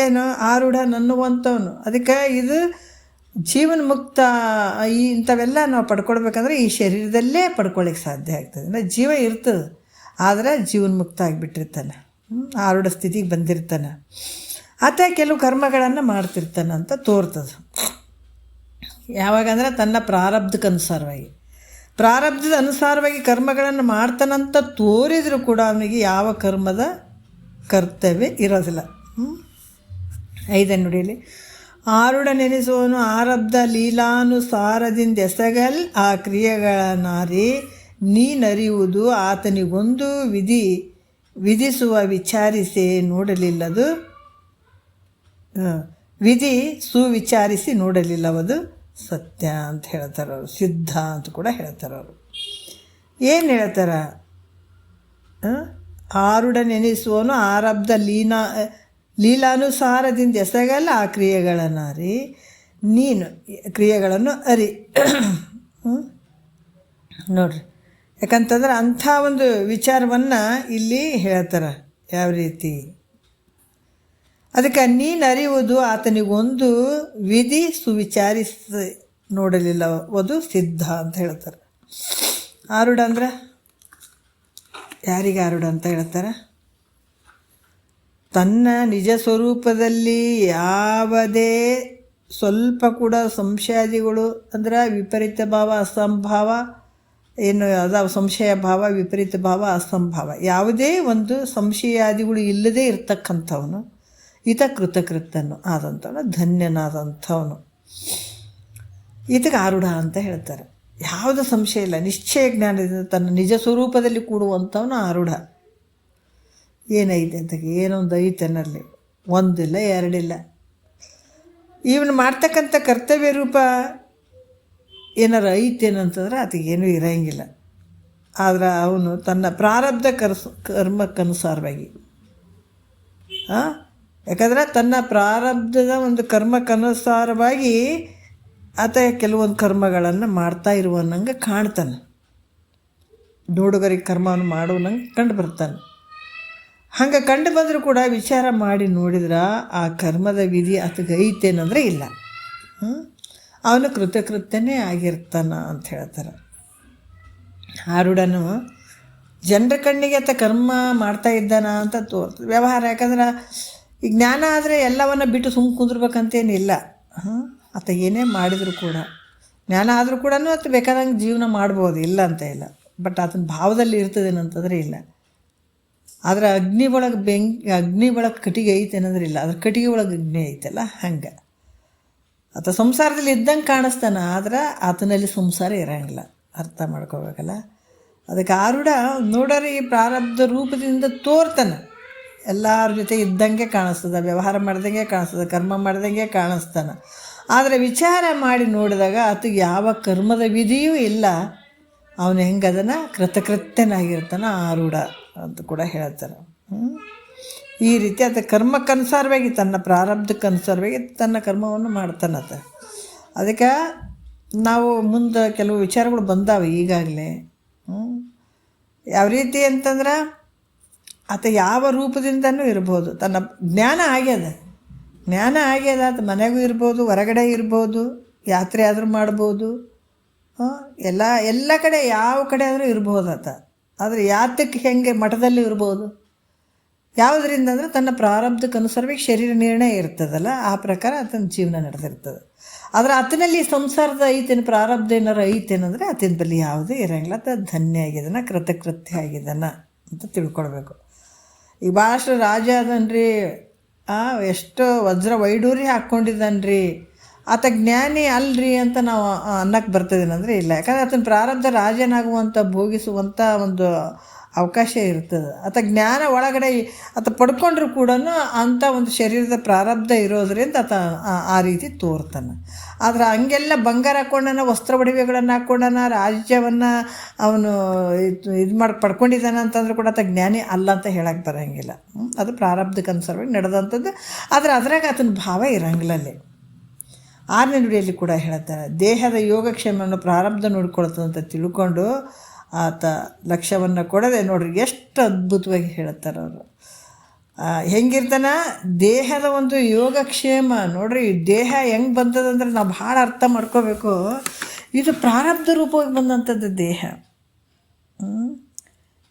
ಏನು ಆರುಢನ್ ಅನ್ನುವಂಥವನು. ಅದಕ್ಕೆ ಇದು ಜೀವನ ಮುಕ್ತ ಇಂಥವೆಲ್ಲ ನಾವು ಪಡ್ಕೊಳ್ಬೇಕಂದ್ರೆ ಈ ಶರೀರದಲ್ಲೇ ಪಡ್ಕೊಳ್ಳಿಕ್ಕೆ ಸಾಧ್ಯ ಆಗ್ತದೆ. ಅಂದರೆ ಜೀವ ಇರ್ತದೆ, ಆದರೆ ಜೀವನ ಮುಕ್ತ ಆಗಿಬಿಟ್ಟಿರ್ತಾನೆ, ಆರುಢ ಸ್ಥಿತಿಗೆ ಬಂದಿರ್ತಾನೆ. ಆತ ಕೆಲವು ಕರ್ಮಗಳನ್ನು ಮಾಡ್ತಿರ್ತಾನೆ ಅಂತ ತೋರ್ತದೆ. ಯಾವಾಗಂದ್ರೆ ತನ್ನ ಪ್ರಾರಬ್ಧದ ಅನುಸಾರವಾಗಿ ಕರ್ಮಗಳನ್ನು ಮಾಡ್ತಾನಂತ ತೋರಿದರೂ ಕೂಡ ಅವನಿಗೆ ಯಾವ ಕರ್ಮದ ಕರ್ತವ್ಯ ಇರೋದಿಲ್ಲ. 5ನೇ ನುಡಿಯಲ್ಲಿ ಆರುಢ ನೆನೆಸುವನು ಆರಬ್ಧ ಲೀಲಾನುಸಾರದಿಂದ ಎಸಗಲ್ ಆ ಕ್ರಿಯೆಗಳ ನಾರಿ ನೀನರಿಯುವುದು ಆತನಿಗೊಂದು ವಿಧಿಸುವ ವಿಚಾರಿಸಿ ನೋಡಲಿಲ್ಲದು, ವಿಧಿ ಸುವಿಚಾರಿಸಿ ನೋಡಲಿಲ್ಲವದು ಸತ್ಯ ಅಂತ ಹೇಳ್ತಾರೆ ಅವರು. ಸಿದ್ಧ ಅಂತ ಕೂಡ ಹೇಳ್ತಾರೆ ಅವರು. ಏನು ಹೇಳ್ತಾರೆ? ಆರುಢ ನೆನೆಸುವನು ಆರಬ್ಧ ಲೀಲಾನುಸಾರದಿಂದ ಎಸಗಲ್ಲ ಆ ಕ್ರಿಯೆಗಳನ್ನು ಅರಿ, ನೀನು ಕ್ರಿಯೆಗಳನ್ನು ಅರಿ. ನೋಡ್ರಿ, ಯಾಕಂತಂದ್ರೆ ಅಂಥ ಒಂದು ವಿಚಾರವನ್ನು ಇಲ್ಲಿ ಹೇಳ್ತಾರೆ. ಯಾವ ರೀತಿ? ಅದಕ್ಕೆ ನೀನು ಅರಿಯುವುದು ಆತನಿಗೊಂದು ವಿಧಿ ಸುವಿಚಾರಿಸಿ ನೋಡಲಿಲ್ಲವದು ಸಿದ್ಧ ಅಂತ ಹೇಳ್ತಾರೆ. ಆರುಢ ಅಂದ್ರೆ ಯಾರಿಗೆ ಆರುಢ ಅಂತ ಹೇಳ್ತಾರೆ? ತನ್ನ ನಿಜ ಸ್ವರೂಪದಲ್ಲಿ ಯಾವುದೇ ಸ್ವಲ್ಪ ಕೂಡ ಸಂಶಯಾದಿಗಳು ಅಂದರೆ ವಿಪರೀತ ಭಾವ ಅಸಂಭಾವ ಏನು ಅದಾವ, ಸಂಶಯ ಭಾವ, ವಿಪರೀತ ಭಾವ, ಅಸಂಭಾವ, ಯಾವುದೇ ಒಂದು ಸಂಶಯಾದಿಗಳು ಇಲ್ಲದೇ ಇರ್ತಕ್ಕಂಥವನು ಈತ ಕೃತಕೃತನು ಆದಂಥವನು, ಧನ್ಯನಾದಂಥವನು. ಈತಗೆ ಆರುಢ ಅಂತ ಹೇಳ್ತಾರೆ. ಯಾವುದೂ ಸಂಶಯ ಇಲ್ಲ, ನಿಶ್ಚಯ ಜ್ಞಾನದಿಂದ ತನ್ನ ನಿಜ ಸ್ವರೂಪದಲ್ಲಿ ಕೂಡುವಂಥವನು ಆರುಢ. ಏನೈತೆ ಅಂತಗೆ? ಏನೊಂದು ಐತನಲ್ಲಿ, ಒಂದಿಲ್ಲ ಎರಡಿಲ್ಲ. ಇವನು ಮಾಡ್ತಕ್ಕಂಥ ಕರ್ತವ್ಯ ರೂಪ ಏನಾರು ಐತೇನಂತಂದ್ರೆ ಅದಕ್ಕೇನೂ ಇರೋಂಗಿಲ್ಲ. ಆದರೆ ಅವನು ತನ್ನ ಪ್ರಾರಬ್ಧ ಕರ್ಮಕ್ಕನುಸಾರವಾಗಿ ಯಾಕಂದರೆ ತನ್ನ ಪ್ರಾರಬ್ಧದ ಒಂದು ಕರ್ಮಕ್ಕನುಸಾರವಾಗಿ ಆತ ಕೆಲವೊಂದು ಕರ್ಮಗಳನ್ನು ಮಾಡ್ತಾ ಇರುವನಂಗೆ ಕಾಣ್ತಾನೆ. ನೋಡುಗರಿಗೆ ಕರ್ಮವನ್ನು ಮಾಡುವನಂಗೆ ಕಂಡು ಬರ್ತಾನೆ. ಹಂಗೆ ಕಂಡು ಬಂದರೂ ಕೂಡ ವಿಚಾರ ಮಾಡಿ ನೋಡಿದ್ರೆ ಆ ಕರ್ಮದ ವಿಧಿ ಆತಗೆ ಐತೇನಂದರೆ ಇಲ್ಲ. ಅವನು ಕೃತಕೃತ್ಯನೇ ಆಗಿರ್ತಾನೆ ಅಂತ ಹೇಳ್ತಾರೆ. ಆರುಢನು ಜನರ ಕಣ್ಣಿಗೆ ಆತ ಕರ್ಮ ಮಾಡ್ತಾ ಇದ್ದಾನ ಅಂತ ತೋರ್ತದೆ ವ್ಯವಹಾರ. ಯಾಕಂದ್ರೆ ಈ ಜ್ಞಾನ ಆದರೆ ಎಲ್ಲವನ್ನು ಬಿಟ್ಟು ಸುಮ್ಮನೆ ಕುಂದಿರ್ಬೇಕಂತೇನಿಲ್ಲ. ಆತ ಏನೇ ಮಾಡಿದರೂ ಕೂಡ, ಜ್ಞಾನ ಆದರೂ ಕೂಡ ಆತ ಬೇಕಾದಂಗೆ ಜೀವನ ಮಾಡ್ಬೋದು, ಇಲ್ಲ ಅಂತ ಇಲ್ಲ. ಬಟ್ ಆತನ ಭಾವದಲ್ಲಿ ಇರ್ತದೇನಂತಂದರೆ ಇಲ್ಲ. ಆದರೆ ಅಗ್ನಿ ಒಳಗೆ ಕಟ್ಟಿಗೆ ಐತೆ ಅನ್ನೋದ್ರೆ ಇಲ್ಲ, ಅದ್ರ ಕಟ್ಟಿಗೆ ಒಳಗೆ ಅಗ್ನಿ ಐತಲ್ಲ ಹಂಗೆ. ಆತ ಸಂಸಾರದಲ್ಲಿ ಇದ್ದಂಗೆ ಕಾಣಿಸ್ತಾನೆ, ಆದ್ರೆ ಆತನಲ್ಲಿ ಸಂಸಾರ ಇರೋಂಗಿಲ್ಲ. ಅರ್ಥ ಮಾಡ್ಕೋಬೇಕಲ್ಲ. ಅದಕ್ಕೆ ಆರುಢ ನೋಡೋರು ಈ ಪ್ರಾರಬ್ಧ ರೂಪದಿಂದ ತೋರ್ತಾನೆ, ಎಲ್ಲರ ಜೊತೆ ಇದ್ದಂಗೆ ಕಾಣಿಸ್ತದೆ, ವ್ಯವಹಾರ ಮಾಡ್ದಂಗೆ ಕಾಣಿಸ್ತದೆ, ಕರ್ಮ ಮಾಡ್ದಂಗೆ ಕಾಣಿಸ್ತಾನೆ. ಆದರೆ ವಿಚಾರ ಮಾಡಿ ನೋಡಿದಾಗ ಆತಗೆ ಯಾವ ಕರ್ಮದ ವಿಧಿಯೂ ಇಲ್ಲ, ಅವನು ಹೆಂಗೆ ಅದನ್ನು ಕೃತಕೃತ್ಯನಾಗಿರ್ತಾನೆ ಆರೂಢ ಅಂತ ಕೂಡ ಹೇಳ್ತಾರೆ. ಈ ರೀತಿ ಆತ ಕರ್ಮಕ್ಕನುಸಾರವಾಗಿ ತನ್ನ ಪ್ರಾರಬ್ಧಕ್ಕನುಸಾರವಾಗಿ ತನ್ನ ಕರ್ಮವನ್ನು ಮಾಡ್ತಾನತ. ಅದಕ್ಕೆ ನಾವು ಮುಂದೆ ಕೆಲವು ವಿಚಾರಗಳು ಬಂದಾವೆ ಈಗಾಗಲೇ. ಯಾವ ರೀತಿ ಅಂತಂದ್ರೆ ಆತ ಯಾವ ರೂಪದಿಂದನೂ ಇರ್ಬೋದು, ತನ್ನ ಜ್ಞಾನ ಆಗ್ಯದ ಆತ ಮನೆಗೂ ಇರ್ಬೋದು, ಹೊರಗಡೆ ಇರ್ಬೋದು, ಯಾತ್ರೆ ಆದರೂ ಮಾಡ್ಬೋದು, ಎಲ್ಲ ಕಡೆ ಯಾವ ಕಡೆ ಆದರೂ ಇರ್ಬೋದು ಆತ. ಆದರೆ ಯಾತಕ್ಕೆ ಹೆಂಗೆ ಮಠದಲ್ಲಿ ಇರ್ಬೋದು, ಯಾವುದರಿಂದ ಅಂದರೆ ತನ್ನ ಪ್ರಾರಬ್ಧಕ್ಕೆ ಅನುಸಾರವಾಗಿ ಶರೀರ ನಿರ್ಣಯ ಇರ್ತದಲ್ಲ, ಆ ಪ್ರಕಾರ ಆತನ ಜೀವನ ನಡೆದಿರ್ತದೆ. ಆದರೆ ಆತನಲ್ಲಿ ಸಂಸಾರದ ಐತೇನು, ಪ್ರಾರಬ್ಧ ಏನಾರು ಐತೇನಂದರೆ ಆತನ ಬಳಿ ಯಾವುದೇ ಇರೋಂಗಿಲ್ಲ, ಆತ ಧನ್ಯ ಆಗಿದ್ದಾನ, ಕೃತಕೃತ್ಯ ಆಗಿದ್ದಾನ ಅಂತ ತಿಳ್ಕೊಳ್ಬೇಕು. ಈಗ ಭಾಳಷ್ಟು ರಾಜ ಅದನ್ರಿ, ಎಷ್ಟು ವಜ್ರ ವೈಡೂರಿ ಹಾಕ್ಕೊಂಡಿದ್ದಾನ್ರಿ, ಆತ ಜ್ಞಾನಿ ಅಲ್ರಿ ಅಂತ ನಾವು ಅನ್ನಕ್ಕೆ ಬರ್ತದೇನಂದರೆ ಇಲ್ಲ. ಯಾಕಂದರೆ ಆತನ ಪ್ರಾರಬ್ಧ ರಾಜನಾಗುವಂಥ ಭೋಗಿಸುವಂಥ ಒಂದು ಅವಕಾಶ ಇರ್ತದೆ. ಆತ ಜ್ಞಾನ ಒಳಗಡೆ ಆತ ಪಡ್ಕೊಂಡ್ರೂ ಕೂಡ ಅಂಥ ಒಂದು ಶರೀರದ ಪ್ರಾರಬ್ಧ ಇರೋದ್ರಿಂದ ಆತ ಆ ರೀತಿ ತೋರ್ತಾನೆ. ಆದರೆ ಹಂಗೆಲ್ಲ ಬಂಗಾರ ಹಾಕ್ಕೊಂಡನ, ವಸ್ತ್ರ ಒಡವೆಗಳನ್ನು ಹಾಕ್ಕೊಂಡನ, ರಾಜ್ಯವನ್ನು ಅವನು ಇದು ಮಾಡಿ ಪಡ್ಕೊಂಡಿದ್ದಾನೆ ಅಂತಂದ್ರೆ ಕೂಡ ಆತ ಜ್ಞಾನಿ ಅಲ್ಲ ಅಂತ ಹೇಳಕ್ಕೆ ಬರೋಂಗಿಲ್ಲ. ಅದು ಪ್ರಾರಬ್ಧಕ್ಕೆ ಅನುಸಾರವಾಗಿ ನಡೆದಂಥದ್ದು. ಆದರೆ ಅದ್ರಾಗ ಆತನ ಭಾವ ಇರೋಂಗಿಲ್ಲ. ಅಲ್ಲಿ 6ನೇ ನುಡಿಯಲ್ಲಿ ಕೂಡ ಹೇಳ್ತಾರೆ, ದೇಹದ ಯೋಗಕ್ಷೇಮವನ್ನು ಪ್ರಾರಬ್ಧ ನೋಡ್ಕೊಳ್ತದಂತ ತಿಳ್ಕೊಂಡು ಆತ ಲಕ್ಷ್ಯವನ್ನು ಕೊಡದೆ ನೋಡ್ರಿ ಎಷ್ಟು ಅದ್ಭುತವಾಗಿ ಹೇಳ್ತಾರೆ ಅವರು. ಹೆಂಗಿರ್ತಾನ ದೇಹದ ಒಂದು ಯೋಗಕ್ಷೇಮ ನೋಡ್ರಿ. ದೇಹ ಹೆಂಗೆ ಬಂದದಂದ್ರೆ ನಾವು ಭಾಳ ಅರ್ಥ ಮಾಡ್ಕೋಬೇಕು. ಇದು ಪ್ರಾರಬ್ಧ ರೂಪವಾಗಿ ಬಂದಂಥದ್ದು ದೇಹ,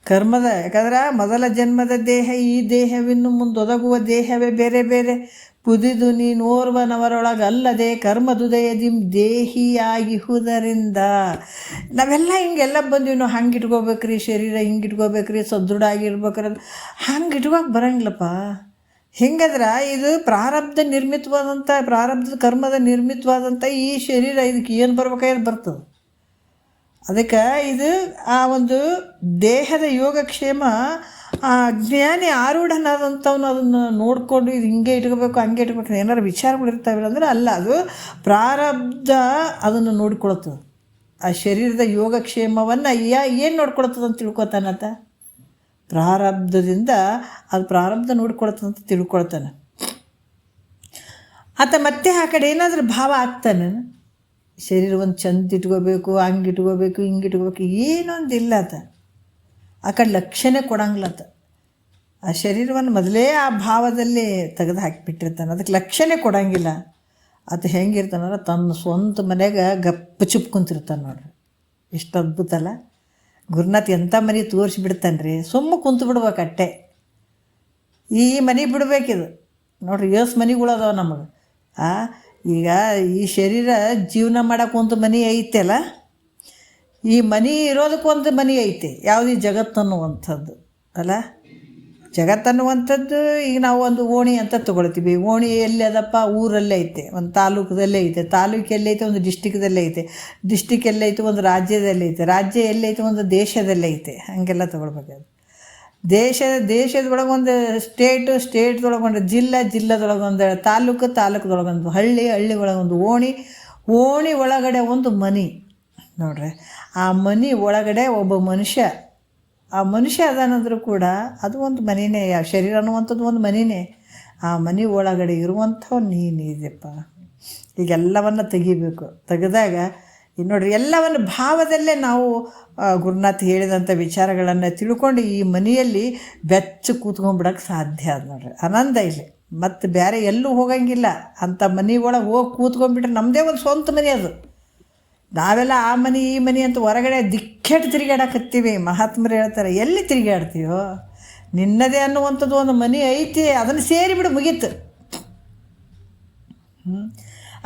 ಕರ್ಮದ. ಯಾಕಂದ್ರೆ ಮೊದಲ ಜನ್ಮದ ದೇಹ, ಈ ದೇಹವಿನ್ನು ಮುಂದೊದಗುವ ದೇಹವೇ ಬೇರೆ ಬೇರೆ. ಪುದಿದು ನೀನೋರ್ವನವರೊಳಗೆ ಅಲ್ಲದೆ ಕರ್ಮದುದಯದಿ ದೇಹಿಯಾಗಿಹುದರಿಂದ ನಾವೆಲ್ಲ ಹಿಂಗೆಲ್ಲ ಬಂದೀವಿ. ನಾವು ಹಂಗೆ ಇಟ್ಕೋಬೇಕ್ರಿ ಶರೀರ, ಹಿಂಗೆ ಇಟ್ಕೋಬೇಕ್ರಿ, ಸದೃಢ ಆಗಿರ್ಬೇಕ್ರಿ, ಹಂಗೆ ಇಟ್ಕೋಕೆ ಬರೋಂಗಿಲ್ಲಪ್ಪ. ಹೆಂಗದ್ರೆ ಇದು ಪ್ರಾರಬ್ಧ ನಿರ್ಮಿತವಾದಂಥ, ಪ್ರಾರಬ್ಧದ ಕರ್ಮದ ನಿರ್ಮಿತವಾದಂಥ ಈ ಶರೀರ, ಇದಕ್ಕೆ ಏನು ಬರ್ಬೇಕಾದ್ರೆ ಬರ್ತದೆ. ಅದಕ್ಕೆ ಇದು ಆ ಒಂದು ದೇಹದ ಯೋಗಕ್ಷೇಮ ಆ ಜ್ಞಾನಿ ಆರೂಢನಾದಂಥವನು ಅದನ್ನು ನೋಡಿಕೊಂಡು ಇದು ಹಿಂಗೆ ಇಟ್ಕೋಬೇಕು, ಹಂಗೆ ಇಟ್ಕೋಬೇಕು ಏನಾರು ವಿಚಾರಗಳು ಇರ್ತಾವಿಲ್ಲ ಅಂದರೆ ಅಲ್ಲ, ಅದು ಪ್ರಾರಬ್ಧ ಅದನ್ನು ನೋಡ್ಕೊಳ್ತದೆ. ಆ ಶರೀರದ ಯೋಗಕ್ಷೇಮವನ್ನು ಏನು ನೋಡ್ಕೊಳ್ತದೆ ಅಂತ ತಿಳ್ಕೊತಾನಂತ, ಪ್ರಾರಬ್ಧದಿಂದ ಅದು ಪ್ರಾರಬ್ಧ ನೋಡ್ಕೊಳ್ತದಂತ ತಿಳ್ಕೊಳ್ತಾನೆ. ಆತ ಮತ್ತೆ ಆ ಕಡೆ ಏನಾದರೂ ಭಾವ ಆಗ್ತಾನೆ, ಶರೀರ ಒಂದು ಚಂದ ಇಟ್ಕೋಬೇಕು, ಹಂಗೆ ಇಟ್ಕೋಬೇಕು, ಹಿಂಗೆ ಇಟ್ಕೋಬೇಕು, ಏನೊಂದಿಲ್ಲ ಆತ ಆ ಕಡೆ ಲಕ್ಷ್ಯನೇ ಕೊಡಂಗಿಲ್ಲತ್ತ. ಆ ಶರೀರವನ್ನು ಮೊದಲೇ ಆ ಭಾವದಲ್ಲಿ ತೆಗೆದು ಹಾಕಿಬಿಟ್ಟಿರ್ತಾನೆ, ಅದಕ್ಕೆ ಲಕ್ಷ್ಯನೇ ಕೊಡಂಗಿಲ್ಲ. ಆತ ಹೆಂಗಿರ್ತಾನಂದ್ರೆ ತನ್ನ ಸ್ವಂತ ಮನೆಗೆ ಗಪ್ಪ ಚುಪ್ ಕುಂತಿರ್ತಾನೆ ನೋಡ್ರಿ. ಎಷ್ಟು ಅದ್ಭುತ ಅಲ್ಲ. ಗುರುನಾಥ್ ಎಂಥ ಮನೆ ತೋರಿಸಿಬಿಡ್ತಾನೆ ರೀ, ಸುಮ್ಮ ಕುಂತು ಬಿಡ್ಬೇಕು ಅಟ್ಟೆ. ಈ ಮನೆ ಬಿಡ್ಬೇಕಿದು ನೋಡ್ರಿ. ಎಷ್ಟು ಮನೆಗಳದಾವ ನಮಗೆ. ಈಗ ಈ ಶರೀರ ಜೀವನ ಮಾಡೋಕೆ ಒಂದು ಮನೆ ಐತೆಲ್ಲ, ಈ ಮನೆ ಇರೋದಕ್ಕೊಂದು ಮನೆ ಐತೆ. ಯಾವುದು ಈ ಜಗತ್ತನ್ನುವಂಥದ್ದು ಅಲ್ಲ. ಜಗತ್ತನ್ನುವಂಥದ್ದು ಈಗ ನಾವು ಒಂದು ಓಣಿ ಅಂತ ತೊಗೊಳ್ತೀವಿ. ಓಣಿ ಎಲ್ಲಿ ಅದಪ್ಪ, ಊರಲ್ಲೇ ಐತೆ, ಒಂದು ತಾಲೂಕದಲ್ಲೇ ಐತೆ, ತಾಲೂಕು ಎಲ್ಲೈತೆ, ಒಂದು ಡಿಸ್ಟಿಕ್ದಲ್ಲೇ ಐತೆ, ಡಿಸ್ಟಿಕ್ ಎಲ್ಲೈತೆ, ಒಂದು ರಾಜ್ಯದಲ್ಲಿ ಐತೆ, ರಾಜ್ಯ ಎಲ್ಲೈತೆ, ಒಂದು ದೇಶದಲ್ಲೇ ಐತೆ. ಹಾಗೆಲ್ಲ ತೊಗೊಳ್ಬೇಕಾದ್ರೆ ದೇಶದೊಳಗೆ ಒಂದು ಸ್ಟೇಟ್ದೊಳಗೊಂದು ಜಿಲ್ಲೆದೊಳಗೊಂದು ತಾಲೂಕದೊಳಗೊಂದು ಹಳ್ಳಿ ಒಳಗೊಂದು ಓಣಿ ಒಳಗಡೆ ಒಂದು ಮನೆ ನೋಡ್ರಿ. ಆ ಮನೆ ಒಳಗಡೆ ಒಬ್ಬ ಮನುಷ್ಯ ಅದಾನಂದ್ರೂ ಕೂಡ ಅದು ಒಂದು ಮನೆಯೇ. ಯಾವ ಶರೀರ ಅನ್ನುವಂಥದ್ದು ಒಂದು ಮನೆಯೇ. ಆ ಮನೆ ಒಳಗಡೆ ಇರುವಂಥವು ನೀನಿದೆಯಪ್ಪ. ಈಗೆಲ್ಲವನ್ನು ತೆಗಿಬೇಕು. ತೆಗೆದಾಗ ಈಗ ನೋಡ್ರಿ, ಎಲ್ಲವನ್ನು ಭಾವದಲ್ಲೇ ನಾವು ಗುರುನಾಥ್ ಹೇಳಿದಂಥ ವಿಚಾರಗಳನ್ನು ತಿಳ್ಕೊಂಡು ಈ ಮನೆಯಲ್ಲಿ ಬೆಚ್ಚ ಕೂತ್ಕೊಂಡ್ಬಿಡೋಕ್ಕೆ ಸಾಧ್ಯ ಅದು ನೋಡ್ರಿ. ಆನಂದ ಇಲ್ಲಿ ಮತ್ತು ಬೇರೆ ಎಲ್ಲೂ ಹೋಗಂಗಿಲ್ಲ. ಅಂಥ ಮನೆ ಒಳಗೆ ಹೋಗಿ ಕೂತ್ಕೊಂಡ್ಬಿಟ್ರೆ ನಮ್ಮದೇ ಒಂದು ಸ್ವಂತ ಮನೆ ಅದು. ನಾವೆಲ್ಲ ಆ ಮನೆ ಈ ಮನೆ ಅಂತ ಹೊರಗಡೆ ದಿಕ್ಕೆಟ್ಟು ತಿರುಗಾಡಕತ್ತೀವಿ. ಮಹಾತ್ಮರು ಹೇಳ್ತಾರೆ, ಎಲ್ಲಿ ತಿರುಗಾಡ್ತೀವೋ, ನಿನ್ನದೇ ಅನ್ನುವಂಥದ್ದು ಒಂದು ಮನೆ ಐತಿ, ಅದನ್ನು ಸೇರಿಬಿಡು, ಮುಗೀತು.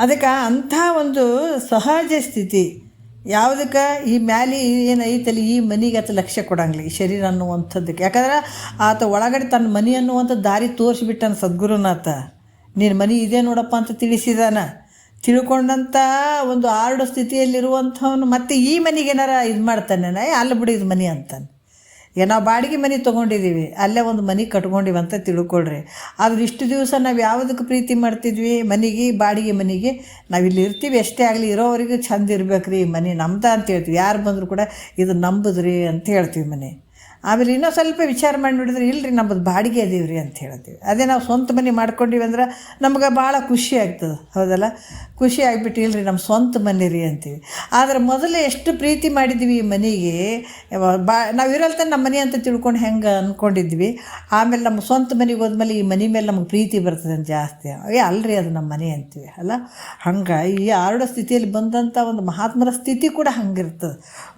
ಅದಕ್ಕೆ ಅಂಥ ಒಂದು ಸಹಜ ಸ್ಥಿತಿ ಯಾವುದಕ್ಕೆ ಈ ಮ್ಯಾಲೆ ಏನೈತಲ್ಲಿ ಈ ಮನೆಗೆ ಆತ ಲಕ್ಷ್ಯ ಕೊಡಂಗಿಲ್ಲ, ಈ ಶರೀರ ಅನ್ನುವಂಥದ್ದಕ್ಕೆ. ಯಾಕಂದ್ರೆ ಆತ ಒಳಗಡೆ ತನ್ನ ಮನೆ ಅನ್ನುವಂಥ ದಾರಿ ತೋರಿಸಿಬಿಟ್ಟಾನ ಸದ್ಗುರುನಾಥ. ನೀನು ಮನೆ ಇದೆ ನೋಡಪ್ಪ ಅಂತ ತಿಳಿಸಿದಾನ. ತಿಳ್ಕೊಂಡಂಥ ಒಂದು ಆರ್ಡ ಸ್ಥಿತಿಯಲ್ಲಿರುವಂಥವನು ಮತ್ತೆ ಈ ಮನೆಗೆ ಏನಾರ ಇದು ಮಾಡ್ತಾನೆ, ಅಲ್ಲಿ ಬಿಡು ಇದು ಮನೆ ಅಂತಾನೆ. ಈಗ ನಾವು ಬಾಡಿಗೆ ಮನೆ ತೊಗೊಂಡಿದ್ದೀವಿ, ಅಲ್ಲೇ ಒಂದು ಮನೆ ಕಟ್ಕೊಂಡಿವಿ ಅಂತ ತಿಳ್ಕೊಳ್ರಿ. ಆದ್ರೆ ಇಷ್ಟು ದಿವಸ ನಾವು ಯಾವುದಕ್ಕೆ ಪ್ರೀತಿ ಮಾಡ್ತಿದ್ವಿ? ಮನೆಗೆ, ಬಾಡಿಗೆ ಮನೆಗೆ. ನಾವು ಇಲ್ಲಿ ಇರ್ತೀವಿ ಎಷ್ಟೇ ಆಗಲಿ, ಇರೋವರೆಗೂ ಚಂದ ಇರ್ಬೇಕು ರೀ, ಮನೆ ನಮ್ದು ಅಂತ ಹೇಳ್ತೀವಿ. ಯಾರು ಬಂದರೂ ಕೂಡ ಇದು ನಂಬುದ್ರಿ ಅಂತ ಹೇಳ್ತೀವಿ ಮನೆ. ಆಮೇಲೆ ಇನ್ನೂ ಸ್ವಲ್ಪ ವಿಚಾರ ಮಾಡಿ ನೋಡಿದ್ರೆ ಇಲ್ಲರಿ ನಮ್ಮದು ಬಾಡಿಗೆ ಅದೀವಿ ರೀ ಅಂತ ಹೇಳ್ತೀವಿ. ಅದೇ ನಾವು ಸ್ವಂತ ಮನೆ ಮಾಡ್ಕೊಂಡಿವಿ ಅಂದ್ರೆ ನಮ್ಗೆ ಭಾಳ ಖುಷಿ ಆಗ್ತದೆ, ಹೌದಲ್ಲ? ಖುಷಿ ಆಗಿಬಿಟ್ಟು ಇಲ್ಲರಿ ನಮ್ಮ ಸ್ವಂತ ಮನೆ ರೀ ಅಂತೀವಿ. ಆದರೆ ಮೊದಲು ಎಷ್ಟು ಪ್ರೀತಿ ಮಾಡಿದ್ವಿ ಈ ಮನೆಗೆ, ನಾವು ಇರಲ್ತ ನಮ್ಮ ಮನೆ ಅಂತ ತಿಳ್ಕೊಂಡು ಹೆಂಗೆ ಅಂದ್ಕೊಂಡಿದ್ವಿ. ಆಮೇಲೆ ನಮ್ಮ ಸ್ವಂತ ಮನೆಗೆ ಹೋದ್ಮೇಲೆ ಈ ಮನೆ ಮೇಲೆ ನಮಗೆ ಪ್ರೀತಿ ಬರ್ತದೆ ಅಂತ ಜಾಸ್ತಿ. ಅಲ್ರಿ ಅದು ನಮ್ಮ ಮನೆ ಅಂತೀವಿ ಅಲ್ಲ. ಹಂಗೆ ಈ ಆರುಡ ಸ್ಥಿತಿಯಲ್ಲಿ ಬಂದಂಥ ಒಂದು ಮಹಾತ್ಮರ ಸ್ಥಿತಿ ಕೂಡ ಹಂಗಿರ್ತದೆ.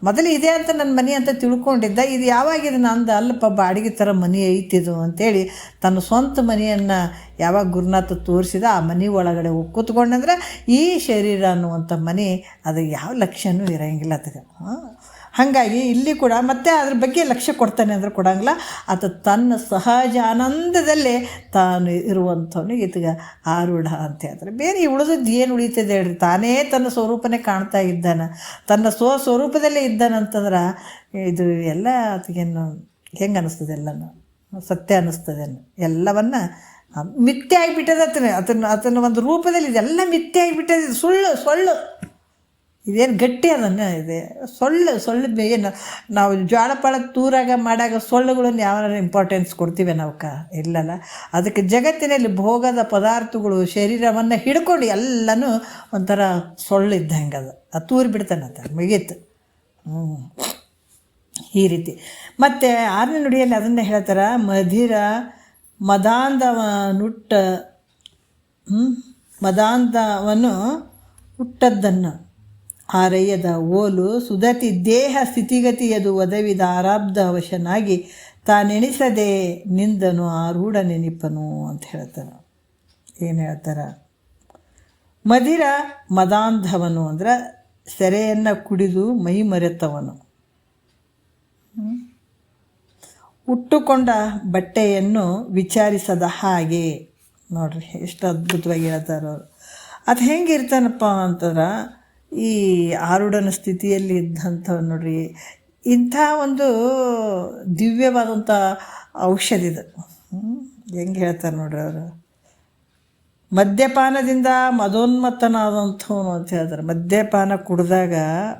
ಮೊದಲು ಇದೆ ಅಂತ ನನ್ನ ಮನೆ ಅಂತ ತಿಳ್ಕೊಂಡಿದ್ದ, ಇದು ಯಾವಾಗಿದೆ ನಂದು ಅಲ್ಲಪ್ಪ, ಬಾಡಿಗೆ ಥರ ಮನೆ ಐತಿದು ಅಂತೇಳಿ ತನ್ನ ಸ್ವಂತ ಮನೆಯನ್ನು ಯಾವಾಗ ಗುರುನಾಥ ತೋರಿಸಿದ, ಆ ಮನೆ ಒಳಗಡೆ ಕೂತ್ಕೊಂಡಂದ್ರೆ ಈ ಶರೀರ ಅನ್ನುವಂಥ ಮನೆ ಅದು ಯಾವ ಲಕ್ಷ್ಯನೂ ಇರೋಂಗಿಲ್ಲ ಅದಕ್ಕೆ. ಹಾಗಾಗಿ ಇಲ್ಲಿ ಕೂಡ ಮತ್ತೆ ಅದ್ರ ಬಗ್ಗೆ ಲಕ್ಷ್ಯ ಕೊಡ್ತಾನೆ ಅಂದ್ರೆ ಕೊಡಂಗಿಲ್ಲ. ಆತ ತನ್ನ ಸಹಜ ಆನಂದದಲ್ಲೇ ತಾನು ಇರುವಂಥವನು ಈತಗ ಆರೂಢ ಅಂತ ಹೇಳ್ತಾರೆ. ಬೇರೆ ಉಳಿದದ್ದು ಏನು ಉಳಿತದೆ ಹೇಳ್ರಿ? ತಾನೇ ತನ್ನ ಸ್ವರೂಪನೇ ಕಾಣ್ತಾ ಇದ್ದಾನೆ, ತನ್ನ ಸ್ವರೂಪದಲ್ಲೇ ಇದ್ದಾನಂತಂದ್ರೆ ಇದು ಎಲ್ಲ ಆತಗೇನು ಹೆಂಗೆ ಅನ್ನಿಸ್ತದೆ? ಎಲ್ಲನೂ ಸತ್ಯ ಅನ್ನಿಸ್ತದೆ. ಎಲ್ಲವನ್ನ ಮಿಥ್ಯೆ ಆಗಿಬಿಟ್ಟದೆ ಆತನ ಒಂದು ರೂಪದಲ್ಲಿ ಇದೆಲ್ಲ ಮಿಥ್ಯೆ ಆಗಿಬಿಟ್ಟದೆ. ಸೊಳ್ಳು ಇದೇನು ಗಟ್ಟಿ ಅದನ್ನು ಇದೆ ಸೊಳ್ಳು ಏನು ನಾವು ಜ್ವಾಳಪಾಳ ತೂರಾಗ ಮಾಡಾಗ ಸೊಳ್ಳುಗಳನ್ನು ಯಾವ ಇಂಪಾರ್ಟೆನ್ಸ್ ಕೊಡ್ತೀವಿ ನಾವಕ್ಕ? ಇಲ್ಲಲ್ಲ. ಅದಕ್ಕೆ ಜಗತ್ತಿನಲ್ಲಿ ಭೋಗದ ಪದಾರ್ಥಗಳು ಶರೀರವನ್ನು ಹಿಡ್ಕೊಂಡು ಎಲ್ಲನೂ ಒಂಥರ ಸೊಳ್ಳು ಇದ್ದಂಗೆ ಅದು ತೂರಿ ಬಿಡ್ತಾನಂತ ಮುಗೀತು. ಈ ರೀತಿ. ಮತ್ತು 6ನೇ ನುಡಿಯಲ್ಲಿ ಅದನ್ನೇ ಹೇಳ್ತಾರೆ, ಮದಾಂಧವನು ಹುಟ್ಟದ್ದನ್ನು ಆರಯ್ಯದ ಓಲು ಸುದತಿ ದೇಹ ಸ್ಥಿತಿಗತಿಯದು ಒದವಿದ ಆರಾಬ್ಧ ಅವಶನಾಗಿ ತಾನೆಣಿಸದೆ ನಿಂದನು ಆರೂಢ ನೆನಿಪನು ಅಂತ ಹೇಳ್ತಾರೆ. ಏನು ಹೇಳ್ತಾರೆ? ಮದಾಂಧವನು ಅಂದ್ರೆ ಸೆರೆಯನ್ನು ಕುಡಿದು ಮೈ ಮರೆತವನು, ಉಟ್ಟುಕೊಂಡ ಬಟ್ಟೆಯನ್ನು ವಿಚಾರಿಸದ ಹಾಗೆ. ನೋಡ್ರಿ ಎಷ್ಟು ಅದ್ಭುತವಾಗಿ ಹೇಳ್ತಾರೆ ಅವರು. ಅದು ಹೆಂಗಿರ್ತಾನಪ್ಪ ಅಂತಂದ್ರೆ ಈ ಆರೂಢನ ಸ್ಥಿತಿಯಲ್ಲಿ ಇದ್ದಂಥವು ನೋಡ್ರಿ, ಇಂಥ ಒಂದು ದಿವ್ಯವಾದಂಥ ಔಷಧಿದು. ಹೆಂಗೆ ಹೇಳ್ತಾರೆ ನೋಡ್ರಿ ಅವರು, ಮದ್ಯಪಾನದಿಂದ ಮದೋನ್ಮತ್ತನಾದಂಥವನು ಅಂತ ಹೇಳ್ತಾರೆ. ಮದ್ಯಪಾನ ಕುಡಿದಾಗ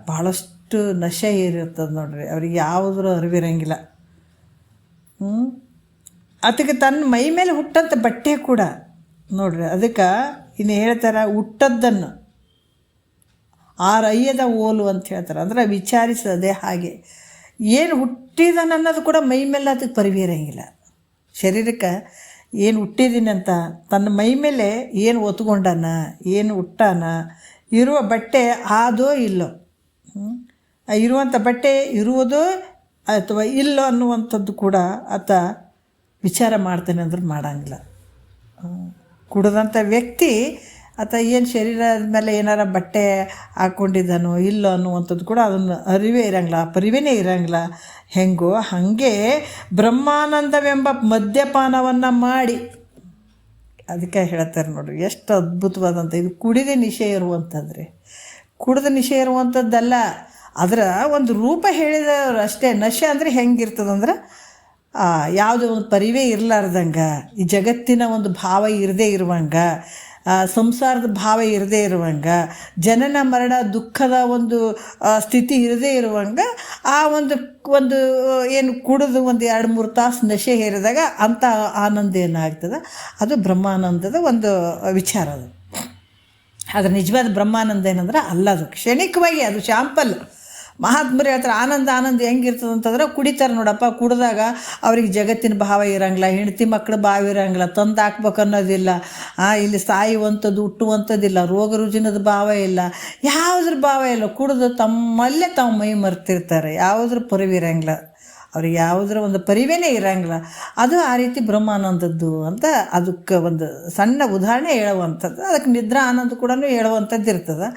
ಭಾಳಷ್ಟು ನಶೆ ಏರಿರ್ತದೆ ನೋಡ್ರಿ, ಅವ್ರಿಗೆ ಯಾವುದ್ರ ಅರಿವಿರಂಗಿಲ್ಲ. ಅದಕ್ಕೆ ತನ್ನ ಮೈ ಮೇಲೆ ಹುಟ್ಟಂಥ ಬಟ್ಟೆ ಕೂಡ ನೋಡ್ರಿ, ಅದಕ್ಕೆ ಇನ್ನು ಹೇಳ್ತಾರೆ ಹುಟ್ಟದ್ದನ್ನು ಆರಯ್ಯದ ಓಲು ಅಂತ ಹೇಳ್ತಾರೆ. ಅಂದರೆ ವಿಚಾರಿಸದೆ ಹಾಗೆ ಏನು ಹುಟ್ಟಿದಾನ ಅನ್ನೋದು ಕೂಡ ಮೈ ಮೇಲೆ ಅದಕ್ಕೆ ಪರಿವಿರಂಗಿಲ್ಲ. ಶರೀರಕ್ಕೆ ಏನು ಹುಟ್ಟಿದ್ದೀನಿ ಅಂತ ತನ್ನ ಮೈ ಮೇಲೆ ಏನು ಒತ್ಕೊಂಡಾನ, ಏನು ಹುಟ್ಟಾನ, ಇರುವ ಬಟ್ಟೆ ಆದೋ ಇಲ್ಲೋ, ಇರುವಂಥ ಬಟ್ಟೆ ಇರುವುದೋ ಅಥವಾ ಇಲ್ಲೋ ಅನ್ನುವಂಥದ್ದು ಕೂಡ ಆತ ವಿಚಾರ ಮಾಡ್ತಾನೆ ಅಂದ್ರೆ ಮಾಡೋಂಗಿಲ್ಲ. ಕುಡಿದಂಥ ವ್ಯಕ್ತಿ ಆತ ಏನು ಶರೀರದ ಮೇಲೆ ಏನಾರ ಬಟ್ಟೆ ಹಾಕ್ಕೊಂಡಿದ್ದಾನೋ ಇಲ್ಲೋ ಅನ್ನುವಂಥದ್ದು ಕೂಡ ಅದನ್ನು ಅರಿವೇ ಇರೋಂಗಿಲ್ಲ, ಪರಿವೇನೇ ಇರೋಂಗಿಲ್ಲ. ಹೆಂಗೋ ಹಾಗೆ ಬ್ರಹ್ಮಾನಂದವೆಂಬ ಮದ್ಯಪಾನವನ್ನು ಮಾಡಿ, ಅದಕ್ಕೆ ಹೇಳ್ತಾರೆ ನೋಡ್ರಿ ಎಷ್ಟು ಅದ್ಭುತವಾದಂಥ ಇದು. ಕುಡಿದ ನಿಶೆ ಇರುವಂಥದ್ರಿ, ಕುಡಿದ ನಿಶೆ ಇರುವಂಥದ್ದಲ್ಲ, ಅದರ ಒಂದು ರೂಪ ಹೇಳಿದವರು ಅಷ್ಟೇ. ನಶೆ ಅಂದರೆ ಹೆಂಗಿರ್ತದಂದ್ರೆ ಯಾವುದೋ ಒಂದು ಪರಿವೇ ಇರಲಾರ್ದಂಗೆ, ಈ ಜಗತ್ತಿನ ಒಂದು ಭಾವ ಇರದೇ ಇರುವಂಗೆ, ಸಂಸಾರದ ಭಾವ ಇರದೇ ಇರುವಂಗೆ, ಜನನ ಮರಣ ದುಃಖದ ಒಂದು ಸ್ಥಿತಿ ಇರದೇ ಇರುವಂಗೆ ಆ ಒಂದು ಏನು ಕುಡಿದು ಒಂದು 2-3 ತಾಸು ನಶೆ ಹೇರಿದಾಗ ಅಂಥ ಆನಂದ ಏನಾಗ್ತದೆ ಅದು ಬ್ರಹ್ಮಾನಂದದ ಒಂದು ವಿಚಾರ. ಅದು ಆದರೆ ನಿಜವಾದ ಬ್ರಹ್ಮಾನಂದ ಏನಂದ್ರೆ ಅಲ್ಲದು, ಕ್ಷಣಿಕವಾಗಿ ಅದು ಶಾಂಪಲ್. ಮಹಾತ್ಮರು ಹೇಳ್ತಾರೆ ಆನಂದ ಹೆಂಗಿರ್ತದೆ ಅಂತಂದ್ರೆ ಕುಡಿತಾರೆ ನೋಡಪ್ಪ, ಕುಡಿದಾಗ ಅವ್ರಿಗೆ ಜಗತ್ತಿನ ಭಾವ ಇರೋಂಗಿಲ್ಲ, ಹೆಂಡತಿ ಮಕ್ಕಳ ಭಾವ ಇರೋಂಗಿಲ್ಲ, ತಂದು ಹಾಕ್ಬೇಕು ಅನ್ನೋದಿಲ್ಲ, ಇಲ್ಲಿ ಸಾಯುವಂಥದ್ದು ಹುಟ್ಟುವಂಥದ್ದಿಲ್ಲ, ರೋಗ ರುಜಿನದ ಭಾವ ಇಲ್ಲ, ಯಾವುದ್ರ ಭಾವ ಇಲ್ಲ. ಕುಡಿದು ತಮ್ಮಲ್ಲೇ ತಾವು ಮೈ ಮರ್ತಿರ್ತಾರೆ, ಯಾವುದ್ರ ಪರಿವಿರಂಗಿಲ್ಲ ಅವ್ರಿಗೆ, ಯಾವುದರ ಒಂದು ಪರಿವೇನೇ ಇರೋಂಗಿಲ್ಲ. ಅದು ಆ ರೀತಿ ಬ್ರಹ್ಮಾನಂದದ್ದು ಅಂತ ಅದಕ್ಕೆ ಒಂದು ಸಣ್ಣ ಉದಾಹರಣೆ ಹೇಳುವಂಥದ್ದು. ಅದಕ್ಕೆ ನಿದ್ರಾ ಆನಂದ ಕೂಡ ಹೇಳುವಂಥದ್ದು ಇರ್ತದೆ.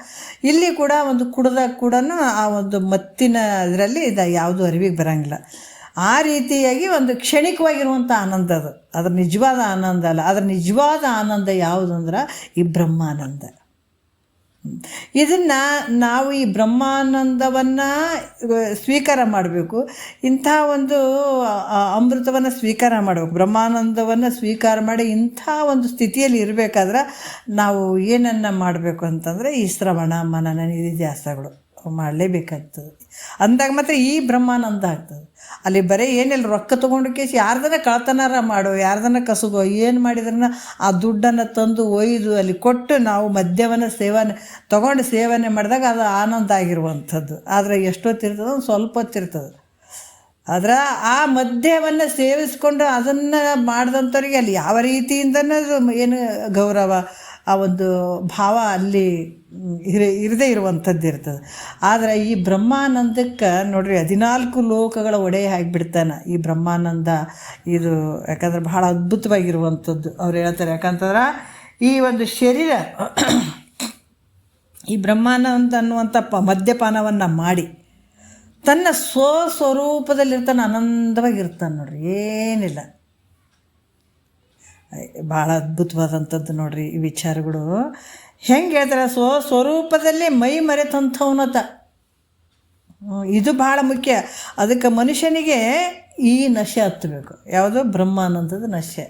ಇಲ್ಲಿ ಕೂಡ ಒಂದು ಕುಡ್ದಾಗ ಕೂಡ ಆ ಒಂದು ಮತ್ತಿನ ಇದರಲ್ಲಿ ಇದು ಯಾವುದು ಅರಿವಿಗೆ ಬರೋಂಗಿಲ್ಲ. ಆ ರೀತಿಯಾಗಿ ಒಂದು ಕ್ಷಣಿಕವಾಗಿರುವಂಥ ಆನಂದ ಅದು, ಅದ್ರ ನಿಜವಾದ ಆನಂದ ಅಲ್ಲ. ಅದ್ರ ನಿಜವಾದ ಆನಂದ ಯಾವುದು ಅಂದ್ರೆ ಈ ಬ್ರಹ್ಮಾನಂದ. ಇದನ್ನು ನಾವು ಈ ಬ್ರಹ್ಮಾನಂದವನ್ನು ಸ್ವೀಕಾರ ಮಾಡಬೇಕು. ಇಂಥ ಒಂದು ಅಮೃತವನ್ನು ಸ್ವೀಕಾರ ಮಾಡಬೇಕು. ಬ್ರಹ್ಮಾನಂದವನ್ನು ಸ್ವೀಕಾರ ಮಾಡಿ ಇಂಥ ಒಂದು ಸ್ಥಿತಿಯಲ್ಲಿ ಇರಬೇಕಾದ್ರೆ ನಾವು ಏನನ್ನು ಮಾಡಬೇಕು ಅಂತಂದರೆ ಈ ಶ್ರವಣ ಮನನ ನಿಧಿಧ್ಯಾಸಗಳು ಮಾಡಲೇಬೇಕಾಗ್ತದೆ. ಅಂದಾಗ ಮಾತ್ರ ಈ ಬ್ರಹ್ಮಾನಂದ ಆಗ್ತದೆ. ಅಲ್ಲಿ ಬರೀ ಏನಿಲ್ಲ ರೊಕ್ಕ ತೊಗೊಂಡು ಕೇಸಿ ಯಾರ್ದನ್ನ ಕಳ್ತನಾರ ಮಾಡೋ, ಯಾರ್ದನ್ನ ಕಸುಗೋ, ಏನು ಮಾಡಿದ್ರನ್ನ ಆ ದುಡ್ಡನ್ನು ತಂದು ಒಯ್ದು ಅಲ್ಲಿ ಕೊಟ್ಟು ನಾವು ಮದ್ಯವನ್ನು ತೊಗೊಂಡು ಸೇವನೆ ಮಾಡಿದಾಗ ಅದು ಆನಂದ ಆಗಿರುವಂಥದ್ದು. ಆದರೆ ಎಷ್ಟೊತ್ತಿರ್ತದೆ, ಒಂದು ಸ್ವಲ್ಪ ಹೊತ್ತಿರ್ತದೆ. ಆದರೆ ಆ ಮದ್ಯವನ್ನು ಸೇವಿಸ್ಕೊಂಡು ಅದನ್ನು ಮಾಡಿದಂಥವ್ರಿಗೆ ಅಲ್ಲಿ ಯಾವ ರೀತಿಯಿಂದನೂ ಏನು ಗೌರವ, ಆ ಒಂದು ಭಾವ ಅಲ್ಲಿ ಇರದೇ ಇರುವಂಥದ್ದು ಇರ್ತದೆ. ಆದರೆ ಈ ಬ್ರಹ್ಮಾನಂದಕ್ಕೆ ನೋಡ್ರಿ 14 ಲೋಕಗಳ ಒಡೆಯ ಆಗಿಬಿಡ್ತಾನೆ ಈ ಬ್ರಹ್ಮಾನಂದ. ಇದು ಯಾಕಂದ್ರೆ ಬಹಳ ಅದ್ಭುತವಾಗಿರುವಂಥದ್ದು ಅವ್ರು ಹೇಳ್ತಾರೆ. ಯಾಕಂತಂದ್ರೆ ಈ ಒಂದು ಶರೀರ ಈ ಬ್ರಹ್ಮಾನಂದ ಅನ್ನುವಂಥ ಮದ್ಯಪಾನವನ್ನು ಮಾಡಿ ತನ್ನ ಸ್ವಸ್ವರೂಪದಲ್ಲಿರ್ತಾನೆ, ಆನಂದವಾಗಿರ್ತಾನೆ ನೋಡ್ರಿ, ಏನಿಲ್ಲ. ಭಾಳ ಅದ್ಭುತವಾದಂಥದ್ದು ನೋಡ್ರಿ ಈ ವಿಚಾರಗಳು. ಹೆಂಗೆ ಹೇಳ್ತಾರೆ, ಸ್ವರೂಪದಲ್ಲಿ ಮೈ ಮರೆತಂಥವನತ. ಇದು ಭಾಳ ಮುಖ್ಯ. ಅದಕ್ಕೆ ಮನುಷ್ಯನಿಗೆ ಈ ನಶೆ ಹತ್ತಬೇಕು. ಯಾವುದೋ ಬ್ರಹ್ಮಾನಂದದ ನಶೆ.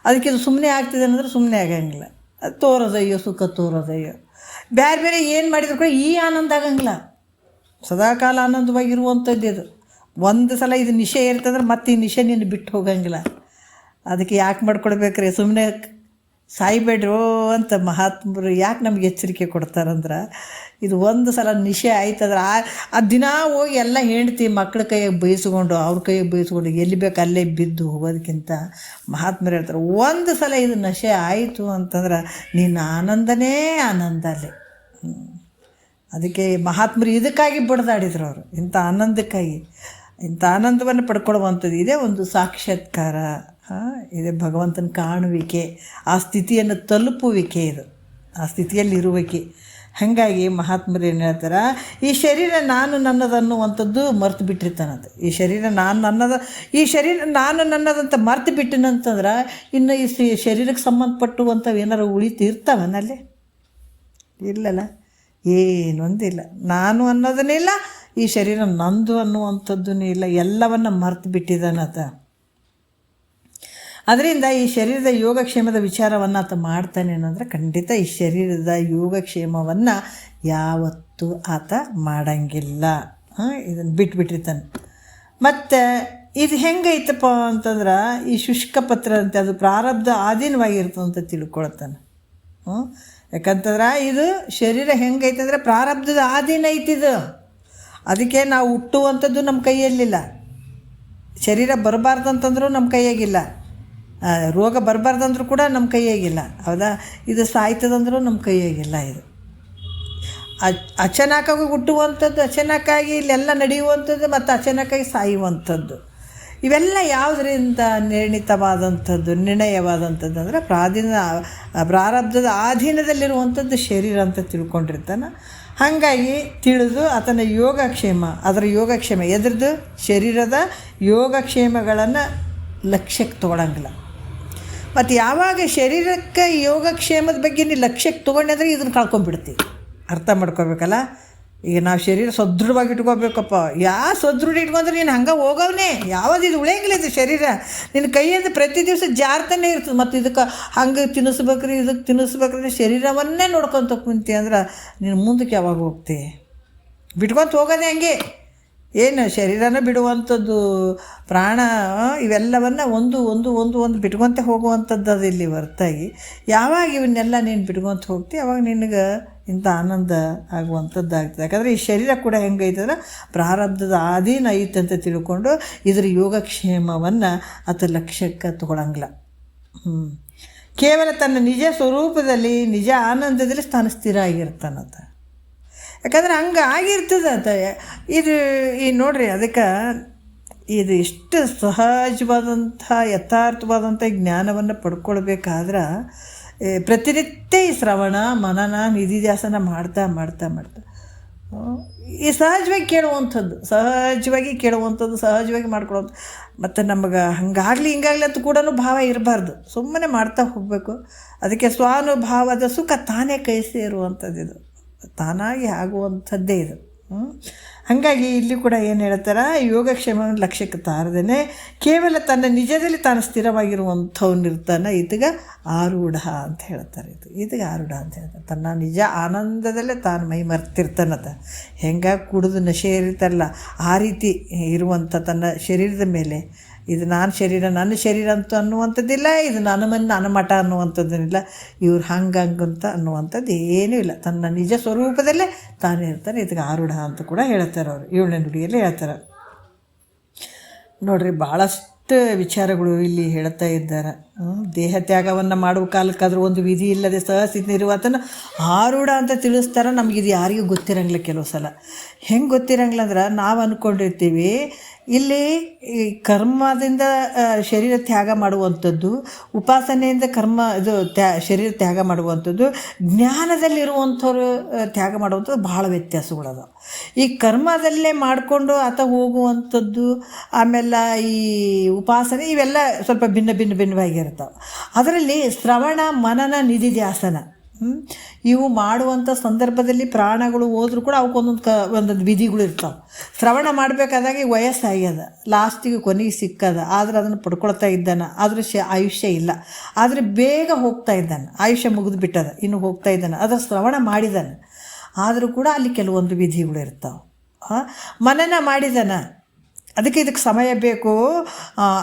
ಅದಕ್ಕೆ ಇದು ಸುಮ್ಮನೆ ಆಗ್ತಿದೆ ಅಂದರೆ ಸುಮ್ಮನೆ ಆಗಂಗಿಲ್ಲ. ಅದು ತೋರೋದಯ್ಯೋ, ಸುಖ ತೋರೋದಯ್ಯೋ, ಬೇರೆ ಬೇರೆ ಏನು ಮಾಡಿದ್ರು ಕೂಡ ಈ ಆನಂದ ಆಗಂಗಿಲ್ಲ. ಸದಾಕಾಲ ಆನಂದವಾಗಿರುವಂಥದ್ದು ಇದು. ಒಂದು ಸಲ ಇದು ನಿಶೆ ಇರ್ತಂದ್ರೆ ಮತ್ತೆ ಈ ನಿಶೆ ನಿನ್ನ ಬಿಟ್ಟು ಹೋಗಂಗಿಲ್ಲ. ಅದಕ್ಕೆ ಯಾಕೆ ಮಾಡ್ಕೊಡ್ಬೇಕ್ರಿ, ಸುಮ್ಮನೆ ಸಾಯ್ಬೇಡ್ರೋ ಅಂತ ಮಹಾತ್ಮರು ಯಾಕೆ ನಮ್ಗೆ ಎಚ್ಚರಿಕೆ ಕೊಡ್ತಾರಂದ್ರೆ, ಇದು ಒಂದು ಸಲ ನಿಶೆ ಆಯ್ತಂದ್ರೆ ಆ ದಿನ ಹೋಗಿ ಎಲ್ಲ ಹೆಂಡ್ತಿ ಮಕ್ಕಳ ಕೈಯಾಗ ಬಯಸ್ಕೊಂಡು ಅವ್ರ ಕೈಯಾಗ ಬಯಸ್ಕೊಂಡು ಎಲ್ಲಿ ಬೇಕು ಅಲ್ಲೇ ಬಿದ್ದು ಹೋಗೋದಕ್ಕಿಂತ ಮಹಾತ್ಮರು ಹೇಳ್ತಾರೆ, ಒಂದು ಸಲ ಇದು ನಶೆ ಆಯಿತು ಅಂತಂದ್ರೆ ನಿನ್ನ ಆನಂದನೇ ಆನಂದ ಅಲ್ಲಿ. ಅದಕ್ಕೆ ಮಹಾತ್ಮರು ಇದಕ್ಕಾಗಿ ಬಡ್ದಾಡಿದ್ರು ಅವರು, ಇಂಥ ಆನಂದಕ್ಕಾಗಿ. ಇಂಥ ಆನಂದವನ್ನು ಪಡ್ಕೊಳ್ಳುವಂಥದ್ದು ಇದೇ ಒಂದು ಸಾಕ್ಷಾತ್ಕಾರ, ಇದೇ ಭಗವಂತನ ಕಾಣುವಿಕೆ, ಆ ಸ್ಥಿತಿಯನ್ನು ತಲುಪುವಿಕೆ, ಇದು ಆ ಸ್ಥಿತಿಯಲ್ಲಿ ಇರುವಿಕೆ. ಹಾಗಾಗಿ ಮಹಾತ್ಮರು ಏನು ಹೇಳ್ತಾರೆ, ಈ ಶರೀರ ನಾನು ನನ್ನದನ್ನುವಂಥದ್ದು ಮರ್ತು ಬಿಟ್ಟಿರ್ತಾನಂತೆ. ಈ ಶರೀರ ನಾನು ನನ್ನದಂತ ಮರ್ತು ಬಿಟ್ಟಿನಂತಂದ್ರೆ ಇನ್ನು ಈ ಶರೀರಕ್ಕೆ ಸಂಬಂಧಪಟ್ಟುವಂಥವು ಏನಾರು ಇರ್ತಾವನಲ್ಲಿ? ಇಲ್ಲಲ್ಲ, ಏನೊಂದಿಲ್ಲ. ನಾನು ಅನ್ನೋದನ್ನಿಲ್ಲ, ಈ ಶರೀರ ನಂದು ಅನ್ನುವಂಥದ್ದೂ ಇಲ್ಲ, ಎಲ್ಲವನ್ನು ಮರ್ತು ಬಿಟ್ಟಿದ್ದಾನತ. ಅದರಿಂದ ಈ ಶರೀರದ ಯೋಗಕ್ಷೇಮದ ವಿಚಾರವನ್ನು ಆತ ಮಾಡ್ತಾನೆ ಅನ್ನೋದ್ರೆ ಖಂಡಿತ ಈ ಶರೀರದ ಯೋಗಕ್ಷೇಮವನ್ನು ಯಾವತ್ತೂ ಆತ ಮಾಡೋಂಗಿಲ್ಲ. ಇದನ್ನು ಬಿಟ್ಬಿಟ್ಟಿರ್ತಾನೆ. ಮತ್ತು ಇದು ಹೆಂಗೈತಪ್ಪ ಅಂತಂದ್ರೆ ಈ ಶುಷ್ಕ ಪತ್ರ ಅಂತೆ, ಅದು ಪ್ರಾರಬ್ಧ ಆಧೀನವಾಗಿರ್ತದೆ ಅಂತ ತಿಳ್ಕೊಳ್ತಾನೆ. ಯಾಕಂತಂದ್ರೆ ಇದು ಶರೀರ ಹೆಂಗೈತಂದ್ರೆ ಪ್ರಾರಬ್ಧದ ಆಧೀನ ಐತಿದು. ಅದಕ್ಕೆ ನಾವು ಹುಟ್ಟುವಂಥದ್ದು ನಮ್ಮ ಕೈಯಲ್ಲಿಲ್ಲ, ಶರೀರ ಬರಬಾರ್ದಂತಂದ್ರೂ ನಮ್ಮ ಕೈಯಾಗಿಲ್ಲ, ರೋಗ ಬರಬಾರ್ದಂದ್ರೂ ಕೂಡ ನಮ್ಮ ಕೈಯಾಗಿಲ್ಲ, ಹೌದಾ? ಇದು ಸಾಯ್ತದಂದ್ರೂ ನಮ್ಮ ಕೈಯಾಗಿಲ್ಲ. ಇದು ಅಚಾನಕ್ಕಾಗಿ ಹುಟ್ಟುವಂಥದ್ದು, ಅಚಾನಕ್ಕಾಗಿ ಇಲ್ಲೆಲ್ಲ ನಡೆಯುವಂಥದ್ದು, ಮತ್ತು ಅಚಾನಕ್ಕಾಗಿ ಸಾಯುವಂಥದ್ದು. ಇವೆಲ್ಲ ಯಾವುದರಿಂದ ನಿರ್ಣಯವಾದಂಥದ್ದು ಅಂದರೆ ಪ್ರಾರಬ್ಧದ ಆಧೀನದಲ್ಲಿರುವಂಥದ್ದು ಶರೀರ ಅಂತ ತಿಳ್ಕೊಂಡಿರ್ತಾನೆ. ಹಾಗಾಗಿ ತಿಳಿದು ಆತನ ಯೋಗಕ್ಷೇಮ, ಅದರ ಯೋಗಕ್ಷೇಮ ಎದ್ರದ್ದು ಶರೀರದ ಯೋಗಕ್ಷೇಮಗಳನ್ನು ಲಕ್ಷ್ಯಕ್ಕೆ ತೊಗೊಳಂಗಿಲ್ಲ. ಮತ್ತು ಯಾವಾಗ ಶರೀರಕ್ಕೆ ಯೋಗಕ್ಷೇಮದ ಬಗ್ಗೆ ನೀವು ಲಕ್ಷ್ಯಕ್ಕೆ ತೊಗೊಂಡ್ರೆ ಇದನ್ನು ಕಳ್ಕೊಂಡ್ಬಿಡ್ತೀವಿ. ಅರ್ಥ ಮಾಡ್ಕೋಬೇಕಲ್ಲ. ಈಗ ನಾವು ಶರೀರ ಸದೃಢವಾಗಿ ಇಟ್ಕೋಬೇಕಪ್ಪ. ಸದೃಢ ಇಟ್ಕೊಂಡ್ರೆ ನೀನು ಹಂಗೆ ಹೋಗವನೇ, ಯಾವುದು ಇದು ಉಳಿಯಂಗಿಲ್ಲ. ಇದು ಶರೀರ ನಿನ್ನ ಕೈಯಿಂದ ಪ್ರತಿ ದಿವಸ ಜಾರ್ತಾನೆ ಇರ್ತದೆ. ಮತ್ತು ಇದಕ್ಕೆ ಹಂಗೆ ತಿನ್ನಿಸ್ಬೇಕ್ರಿ, ಇದಕ್ಕೆ ತಿನ್ನಿಸ್ಬೇಕ್ರಿ, ಶರೀರವನ್ನೇ ನೋಡ್ಕೊತ ಕುಂತಿ ಅಂದ್ರೆ ನೀನು ಮುಂದಕ್ಕೆ ಯಾವಾಗ ಹೋಗ್ತಿ? ಬಿಟ್ಕೊತ ಹೋಗೋದೇ ಹಂಗೆ. ಏನು ಶರೀರನ ಬಿಡುವಂಥದ್ದು, ಪ್ರಾಣ, ಇವೆಲ್ಲವನ್ನು ಒಂದು ಒಂದು ಒಂದು ಒಂದು ಬಿಟ್ಕೊತ ಹೋಗುವಂಥದ್ದು ಅದು ಇಲ್ಲಿ ಹೊರತಾಗಿ. ಯಾವಾಗ ಇವನ್ನೆಲ್ಲ ನೀನು ಬಿಟ್ಕೊತ ಹೋಗ್ತಿ ಅವಾಗ ನಿನಗೆ ಇಂಥ ಆನಂದ ಆಗುವಂಥದ್ದು ಆಗ್ತದೆ. ಯಾಕಂದರೆ ಈ ಶರೀರ ಕೂಡ ಹೆಂಗೈತಂದ್ರೆ ಪ್ರಾರಬ್ಧದ ಆಧೀನ ಐತೆ ಅಂತ ತಿಳ್ಕೊಂಡು ಇದ್ರ ಯೋಗಕ್ಷೇಮವನ್ನು ಆತ ಲಕ್ಷ್ಯಕ್ಕೆ ತೊಗೊಳಂಗಿಲ್ಲ. ಕೇವಲ ತನ್ನ ನಿಜ ಸ್ವರೂಪದಲ್ಲಿ ನಿಜ ಆನಂದದಲ್ಲಿ ತಾನು ಸ್ಥಿರ ಆಗಿರ್ತಾನಂತ. ಯಾಕಂದ್ರೆ ಹಂಗೆ ಆಗಿರ್ತದೆ ಅಂತ. ಇದು ಈ ನೋಡ್ರಿ, ಅದಕ್ಕೆ ಇದು ಇಷ್ಟು ಸಹಜವಾದಂಥ ಯಥಾರ್ಥವಾದಂಥ ಜ್ಞಾನವನ್ನು ಪಡ್ಕೊಳ್ಬೇಕಾದ್ರೆ ಪ್ರತಿನಿತ್ಯ ಈ ಶ್ರವಣ ಮನನ ನಿಧಿಧ್ಯಾಸನ ಮಾಡ್ತಾ ಮಾಡ್ತಾ ಮಾಡ್ತಾ ಈ ಸಹಜವಾಗಿ ಕೇಳುವಂಥದ್ದು ಸಹಜವಾಗಿ ಮಾಡ್ಕೊಳ್ಳೋದು. ಮತ್ತು ನಮಗೆ ಹಂಗಾಗಲಿ ಹಿಂಗಾಗಲಿ ಅಂತ ಕೂಡ ಭಾವ ಇರಬಾರ್ದು, ಸುಮ್ಮನೆ ಮಾಡ್ತಾ ಹೋಗಬೇಕು. ಅದಕ್ಕೆ ಸ್ವಾನುಭಾವದ ಸುಖ ತಾನೇ ಕೈ ಸೇರುವಂಥದ್ದು, ಇದು ತಾನಾಗಿ ಆಗುವಂಥದ್ದೇ ಇದು. ಹಾಗಾಗಿ ಇಲ್ಲಿ ಕೂಡ ಏನು ಹೇಳ್ತಾರೆ, ಯೋಗಕ್ಷೇಮವನ್ನು ಲಕ್ಷ್ಯಕ್ಕೆ ತಾರದೇ ಕೇವಲ ತನ್ನ ನಿಜದಲ್ಲಿ ತಾನು ಸ್ಥಿರವಾಗಿರುವಂಥವನ್ನಿರ್ತಾನೆ ಈತಗ ಆರೂಢ ಅಂತ ಹೇಳ್ತಾರೆ. ಈತಗ ಆರೂಢ ಅಂತ ಹೇಳ್ತಾರೆ, ತನ್ನ ನಿಜ ಆನಂದದಲ್ಲೇ ತಾನು ಮೈ ಮರ್ತಿರ್ತಾನದ. ಹೆಂಗೆ ಕುಡಿದು ನಶೆ ಇರ್ತಾರಲ್ಲ ಆ ರೀತಿ ಇರುವಂಥ ತನ್ನ ಶರೀರದ ಮೇಲೆ, ಇದು ನನ್ನ ಶರೀರ ಅಂತ ಅನ್ನುವಂಥದ್ದಿಲ್ಲ, ಇದು ನನ್ನ ಮಠ ಅನ್ನುವಂಥದ್ದಿಲ್ಲ, ಇವ್ರು ಹಂಗಂತ ಅನ್ನುವಂಥದ್ದು ಏನೂ ಇಲ್ಲ. ತನ್ನ ನಿಜ ಸ್ವರೂಪದಲ್ಲೇ ತಾನೇ ಇರ್ತಾನೆ. ಇದಕ್ಕೆ ಆರೂಢ ಅಂತ ಕೂಡ ಹೇಳ್ತಾರೆ ಅವರು, 7ನೇ ನುಡಿಯಲ್ಲಿ ಹೇಳ್ತಾರೆ. ನೋಡ್ರಿ, ಭಾಳಷ್ಟು ವಿಚಾರಗಳು ಇಲ್ಲಿ ಹೇಳ್ತಾ ಇದ್ದಾರೆ. ದೇಹ ತ್ಯಾಗವನ್ನು ಮಾಡುವ ಕಾಲಕ್ಕಾದ್ರೂ ಒಂದು ವಿಧಿ ಇಲ್ಲದೆ ಸಹಸ್ಥಿತಿ ಇರುವಾತನ ಆರೂಢ ಅಂತ ತಿಳಿಸ್ತಾರೆ. ನಮಗಿದು ಯಾರಿಗೂ ಗೊತ್ತಿರಂಗಿಲ್ಲ. ಕೆಲವು ಸಲ ಹೆಂಗೆ ಗೊತ್ತಿರಂಗಿಲ್ಲ ಅಂದ್ರೆ, ನಾವು ಅಂದ್ಕೊಂಡಿರ್ತೀವಿ ಇಲ್ಲಿ ಈ ಕರ್ಮದಿಂದ ಶರೀರ ತ್ಯಾಗ ಮಾಡುವಂಥದ್ದು, ಉಪಾಸನೆಯಿಂದ ಶರೀರ ತ್ಯಾಗ ಮಾಡುವಂಥದ್ದು, ಜ್ಞಾನದಲ್ಲಿರುವಂಥವ್ರು ತ್ಯಾಗ ಮಾಡುವಂಥದ್ದು ಭಾಳ ವ್ಯತ್ಯಾಸಗಳದ. ಈ ಕರ್ಮದಲ್ಲೇ ಮಾಡಿಕೊಂಡು ಹೋಗುವಂಥದ್ದು, ಆಮೇಲೆ ಈ ಉಪಾಸನೆ, ಇವೆಲ್ಲ ಸ್ವಲ್ಪ ಭಿನ್ನವಾಗಿರ್ತಾವೆ. ಅದರಲ್ಲಿ ಶ್ರವಣ ಮನನ ನಿಧಿಧ್ಯಾಸನ ಇವು ಮಾಡುವಂಥ ಸಂದರ್ಭದಲ್ಲಿ ಪ್ರಾಣಗಳು ಹೋದ್ರೂ ಕೂಡ ಅವಕ್ಕೊಂದೊಂದು ವಿಧಿಗಳು ಇರ್ತಾವೆ. ಶ್ರವಣ ಮಾಡಬೇಕಾದಾಗ ವಯಸ್ಸಾಗ್ಯದ, ಲಾಸ್ಟಿಗೆ ಕೊನೆಗೆ ಸಿಕ್ಕದ, ಆದರೆ ಅದನ್ನು ಪಡ್ಕೊಳ್ತಾ ಇದ್ದಾನೆ, ಆದರೆ ಆಯುಷ್ಯ ಇಲ್ಲ, ಆದರೆ ಬೇಗ ಹೋಗ್ತಾ ಇದ್ದಾನೆ, ಆಯುಷ್ಯ ಮುಗಿದು ಬಿಟ್ಟದ, ಇನ್ನು ಹೋಗ್ತಾ ಇದ್ದಾನೆ, ಅದರ ಶ್ರವಣ ಮಾಡಿದ್ದಾನೆ, ಆದರೂ ಕೂಡ ಅಲ್ಲಿ ಕೆಲವೊಂದು ವಿಧಿಗಳು ಇರ್ತಾವೆ. ಮನನ ಮಾಡಿದಾನೆ, ಇದಕ್ಕೆ ಸಮಯ ಬೇಕು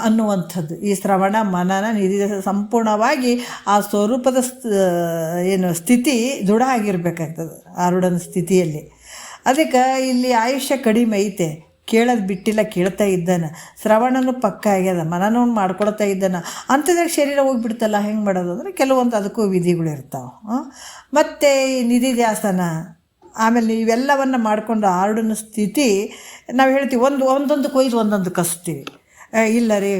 ಅನ್ನುವಂಥದ್ದು. ಈ ಶ್ರವಣ ಮನನ ನಿಧಿ ಸಂಪೂರ್ಣವಾಗಿ ಆ ಸ್ವರೂಪದ ಸ್ಥಿತಿ ದೃಢ ಆಗಿರಬೇಕಾಗ್ತದೆ ಆರೂಢನ ಸ್ಥಿತಿಯಲ್ಲಿ. ಅದಕ್ಕೆ ಇಲ್ಲಿ ಆಯುಷ್ಯ ಕಡಿಮೆ ಐತೆ, ಕೇಳೋದು ಬಿಟ್ಟಿಲ್ಲ, ಕೇಳ್ತಾ ಇದ್ದಾನೆ, ಶ್ರವಣನೂ ಪಕ್ಕ ಆಗ್ಯದ, ಮನನವನ್ನು ಮಾಡ್ಕೊಳ್ತಾ ಇದ್ದಾನೆ. ಅಂಥದಾಗ ಶರೀರ ಹೋಗಿಬಿಡ್ತಲ್ಲ, ಹೆಂಗೆ ಮಾಡೋದು ಅಂದರೆ ಕೆಲವೊಂದು ಅದಕ್ಕೂ ವಿಧಿಗಳು ಇರ್ತಾವೆ. ಮತ್ತು ಈ ನಿಧಿಧ್ಯಾಸನ, ಆಮೇಲೆ ಇವೆಲ್ಲವನ್ನು ಮಾಡಿಕೊಂಡು ಆರೂಢನ ಸ್ಥಿತಿ ನಾವು ಹೇಳ್ತೀವಿ. ಒಂದೊಂದು ಕೊಯ್ದು ಒಂದೊಂದು ಕಸ್ತೀವಿ, ಇಲ್ಲ ರೀ.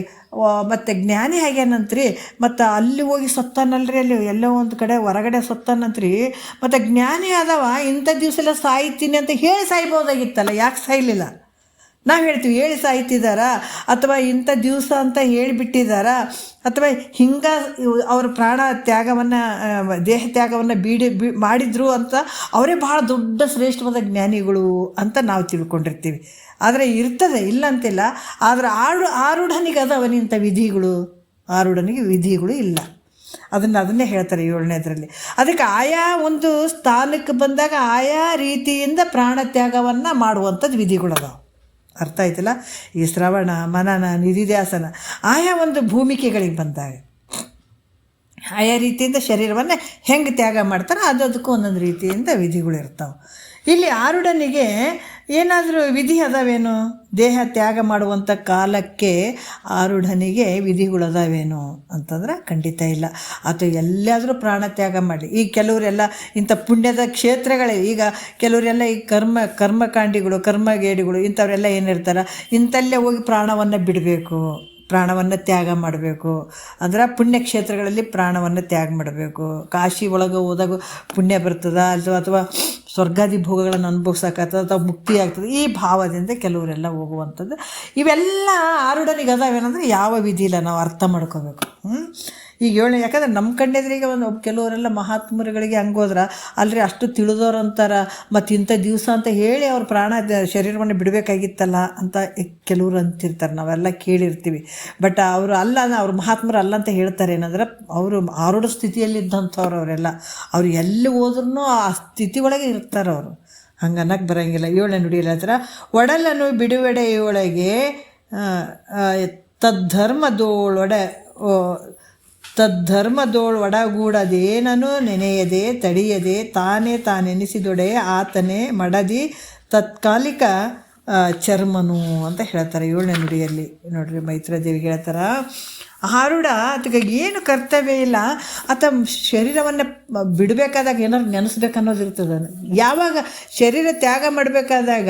ಮತ್ತು ಜ್ಞಾನಿ ಹಾಗೇನಂತ್ರಿ, ಮತ್ತು ಅಲ್ಲಿ ಹೋಗಿ ಸತ್ತಾನಲ್ರಿ, ಅಲ್ಲಿ ಎಲ್ಲೋ ಒಂದು ಕಡೆ ಹೊರಗಡೆ ಸತ್ತಾನಂತ್ರಿ, ಮತ್ತು ಜ್ಞಾನಿ ಆದವ ಇಂಥ ದಿವಸ ಎಲ್ಲ ಸಾಯ್ತೀನಿ ಅಂತ ಹೇಳಿ ಸಾಯ್ಬೋದಾಗಿತ್ತಲ್ಲ, ಯಾಕೆ ಸಾಯಲಿಲ್ಲ? ನಾವು ಹೇಳ್ತೀವಿ ಹೇಳಿ ಸಾಯ್ತಿದ್ದಾರಾ, ಅಥವಾ ಇಂಥ ದಿವಸ ಅಂತ ಹೇಳಿಬಿಟ್ಟಿದ್ದಾರಾ, ಅಥವಾ ಹಿಂಗೆ ಅವ್ರ ಪ್ರಾಣ ತ್ಯಾಗವನ್ನು ದೇಹ ತ್ಯಾಗವನ್ನು ಮಾಡಿದ್ರು ಅಂತ ಅವರೇ ಭಾಳ ದೊಡ್ಡ ಶ್ರೇಷ್ಠವಾದ ಜ್ಞಾನಿಗಳು ಅಂತ ನಾವು ತಿಳ್ಕೊಂಡಿರ್ತೀವಿ. ಆದರೆ ಇರ್ತದೆ, ಇಲ್ಲ ಅಂತಿಲ್ಲ. ಆದರೆ ಆರೂಢನಿಗೆ ಅದವನಿಂಥ ವಿಧಿಗಳು, ಆರೂಢನಿಗೆ ವಿಧಿಗಳು ಇಲ್ಲ. ಅದನ್ನೇ ಹೇಳ್ತಾರೆ 7ನೇದರಲ್ಲಿ. ಅದಕ್ಕೆ ಆಯಾ ಒಂದು ಸ್ಥಾನಕ್ಕೆ ಬಂದಾಗ ಆಯಾ ರೀತಿಯಿಂದ ಪ್ರಾಣ ತ್ಯಾಗವನ್ನು ಮಾಡುವಂಥದ್ದು ವಿಧಿಗಳದಾವೆ. ಅರ್ಥ ಆಯ್ತಲ್ಲ? ಈ ಶ್ರವಣ ಮನನ ನಿಧಿಧ್ಯಾಸನ ಆಯಾ ಒಂದು ಭೂಮಿಕೆಗಳಿಗೆ ಬಂದಾಗ ಆಯಾ ರೀತಿಯಿಂದ ಶರೀರವನ್ನು ಹೆಂಗೆ ತ್ಯಾಗ ಮಾಡ್ತಾರೆ ಅದಕ್ಕೂ ಒಂದೊಂದು ರೀತಿಯಿಂದ ವಿಧಿಗಳು ಇರ್ತಾವೆ. ಇಲ್ಲಿ ಆರೂಢನಿಗೆ ಏನಾದರೂ ವಿಧಿ ಅದಾವೇನು? ದೇಹ ತ್ಯಾಗ ಮಾಡುವಂಥ ಕಾಲಕ್ಕೆ ಆರೂಢನಿಗೆ ವಿಧಿಗಳು ಅದಾವೇನು ಅಂತಂದ್ರೆ ಖಂಡಿತ ಇಲ್ಲ. ಅಥವಾ ಎಲ್ಲಾದರೂ ಪ್ರಾಣ ತ್ಯಾಗ ಮಾಡಲಿ. ಈಗ ಕೆಲವರೆಲ್ಲ ಇಂಥ ಪುಣ್ಯದ ಕ್ಷೇತ್ರಗಳೇ, ಈಗ ಕೆಲವರೆಲ್ಲ ಈ ಕರ್ಮಕಾಂಡಿಗಳು, ಕರ್ಮಗೇಡಿಗಳು ಇಂಥವರೆಲ್ಲ ಏನಿರ್ತಾರೆ, ಇಂಥಲ್ಲೇ ಹೋಗಿ ಪ್ರಾಣವನ್ನು ಬಿಡಬೇಕು, ಪ್ರಾಣವನ್ನು ತ್ಯಾಗ ಮಾಡಬೇಕು ಅಂದ್ರೆ ಪುಣ್ಯಕ್ಷೇತ್ರಗಳಲ್ಲಿ ಪ್ರಾಣವನ್ನು ತ್ಯಾಗ ಮಾಡಬೇಕು. ಕಾಶಿ ಒಳಗೆ ಹೋದಾಗ ಪುಣ್ಯ ಬರ್ತದೆ, ಅಥವಾ ಸ್ವರ್ಗಾದಿ ಭೋಗಗಳನ್ನು ಅನುಭವಿಸೋಕ್ಕಾಗ್ತದೆ, ಅಥವಾ ಮುಕ್ತಿ ಆಗ್ತದೆ, ಈ ಭಾವದಿಂದ ಕೆಲವರೆಲ್ಲ ಹೋಗುವಂಥದ್ದು. ಇವೆಲ್ಲ ಆರೂಢನಿಗೆ ಅದಾವೇನಂದ್ರೆ ಯಾವ ವಿಧಿ ಇಲ್ಲ, ನಾವು ಅರ್ಥ ಮಾಡ್ಕೋಬೇಕು. ಈಗ ಯಾಕಂದ್ರೆ ನಮ್ಮ ಕಣ್ಣೆದ್ರಿಗೆ ಕೆಲವರೆಲ್ಲ ಮಹಾತ್ಮರುಗಳಿಗೆ ಹಂಗೋದ್ರೆ ಅಲ್ರಿ ಅಷ್ಟು ತಿಳಿದವ್ರು ಅಂತಾರೆ, ಮತ್ತು ಇಂಥ ದಿವಸ ಅಂತ ಹೇಳಿ ಅವ್ರ ಶರೀರವನ್ನು ಬಿಡಬೇಕಾಗಿತ್ತಲ್ಲ ಅಂತ ಕೆಲವರು ಅಂತಿರ್ತಾರೆ. ನಾವೆಲ್ಲ ಕೇಳಿರ್ತೀವಿ. ಬಟ್ ಅವರು ಅಲ್ಲ, ಅವ್ರು ಮಹಾತ್ಮರು ಅಲ್ಲ ಅಂತ ಹೇಳ್ತಾರೆ. ಏನಂದ್ರೆ ಅವರು ಆರೂಢ ಸ್ಥಿತಿಯಲ್ಲಿದ್ದಂಥವ್ರು ಅವರೆಲ್ಲ, ಅವ್ರು ಎಲ್ಲಿ ಹೋದ್ರೂ ಆ ಸ್ಥಿತಿ ಒಳಗೆ ಇರ್ತಾರೆ ಅವರು. ಹಂಗೆ ಅನ್ನಕ್ಕೆ ಬರೋಂಗಿಲ್ಲ. 7ನೇ ನುಡಿಯಲ್ಲಿ ಹೇಳ್ತಾರೆ, ಒಡಲನ್ನು ಬಿಡುವೆಡೆಯೊಳಗೆ ತದ್ಧರ್ಮದೋಳ್ ಒಡಗೂಡದೇನನು ನೆನೆಯದೆ ತಡೆಯದೆ ತಾನೆನಿಸಿದೊಡೆ ಆತನೇ ಮಡದಿ ತತ್ಕಾಲಿಕ ಚರ್ಮನು ಅಂತ ಹೇಳ್ತಾರೆ 7ನೇ ನುಡಿಯಲ್ಲಿ. ನೋಡ್ರಿ, ಮೈತ್ರಾದೇವಿಗೆ ಹೇಳ್ತಾರೆ, ಆರೂಢ ಅದಕ್ಕೆ ಏನು ಕರ್ತವ್ಯ ಇಲ್ಲ, ಆತ ಶರೀರವನ್ನು ಬಿಡಬೇಕಾದಾಗ ಏನಾದ್ರು ನೆನೆಸ್ಬೇಕನ್ನೋದು ಇರ್ತದೆ. ಯಾವಾಗ ಶರೀರ ತ್ಯಾಗ ಮಾಡಬೇಕಾದಾಗ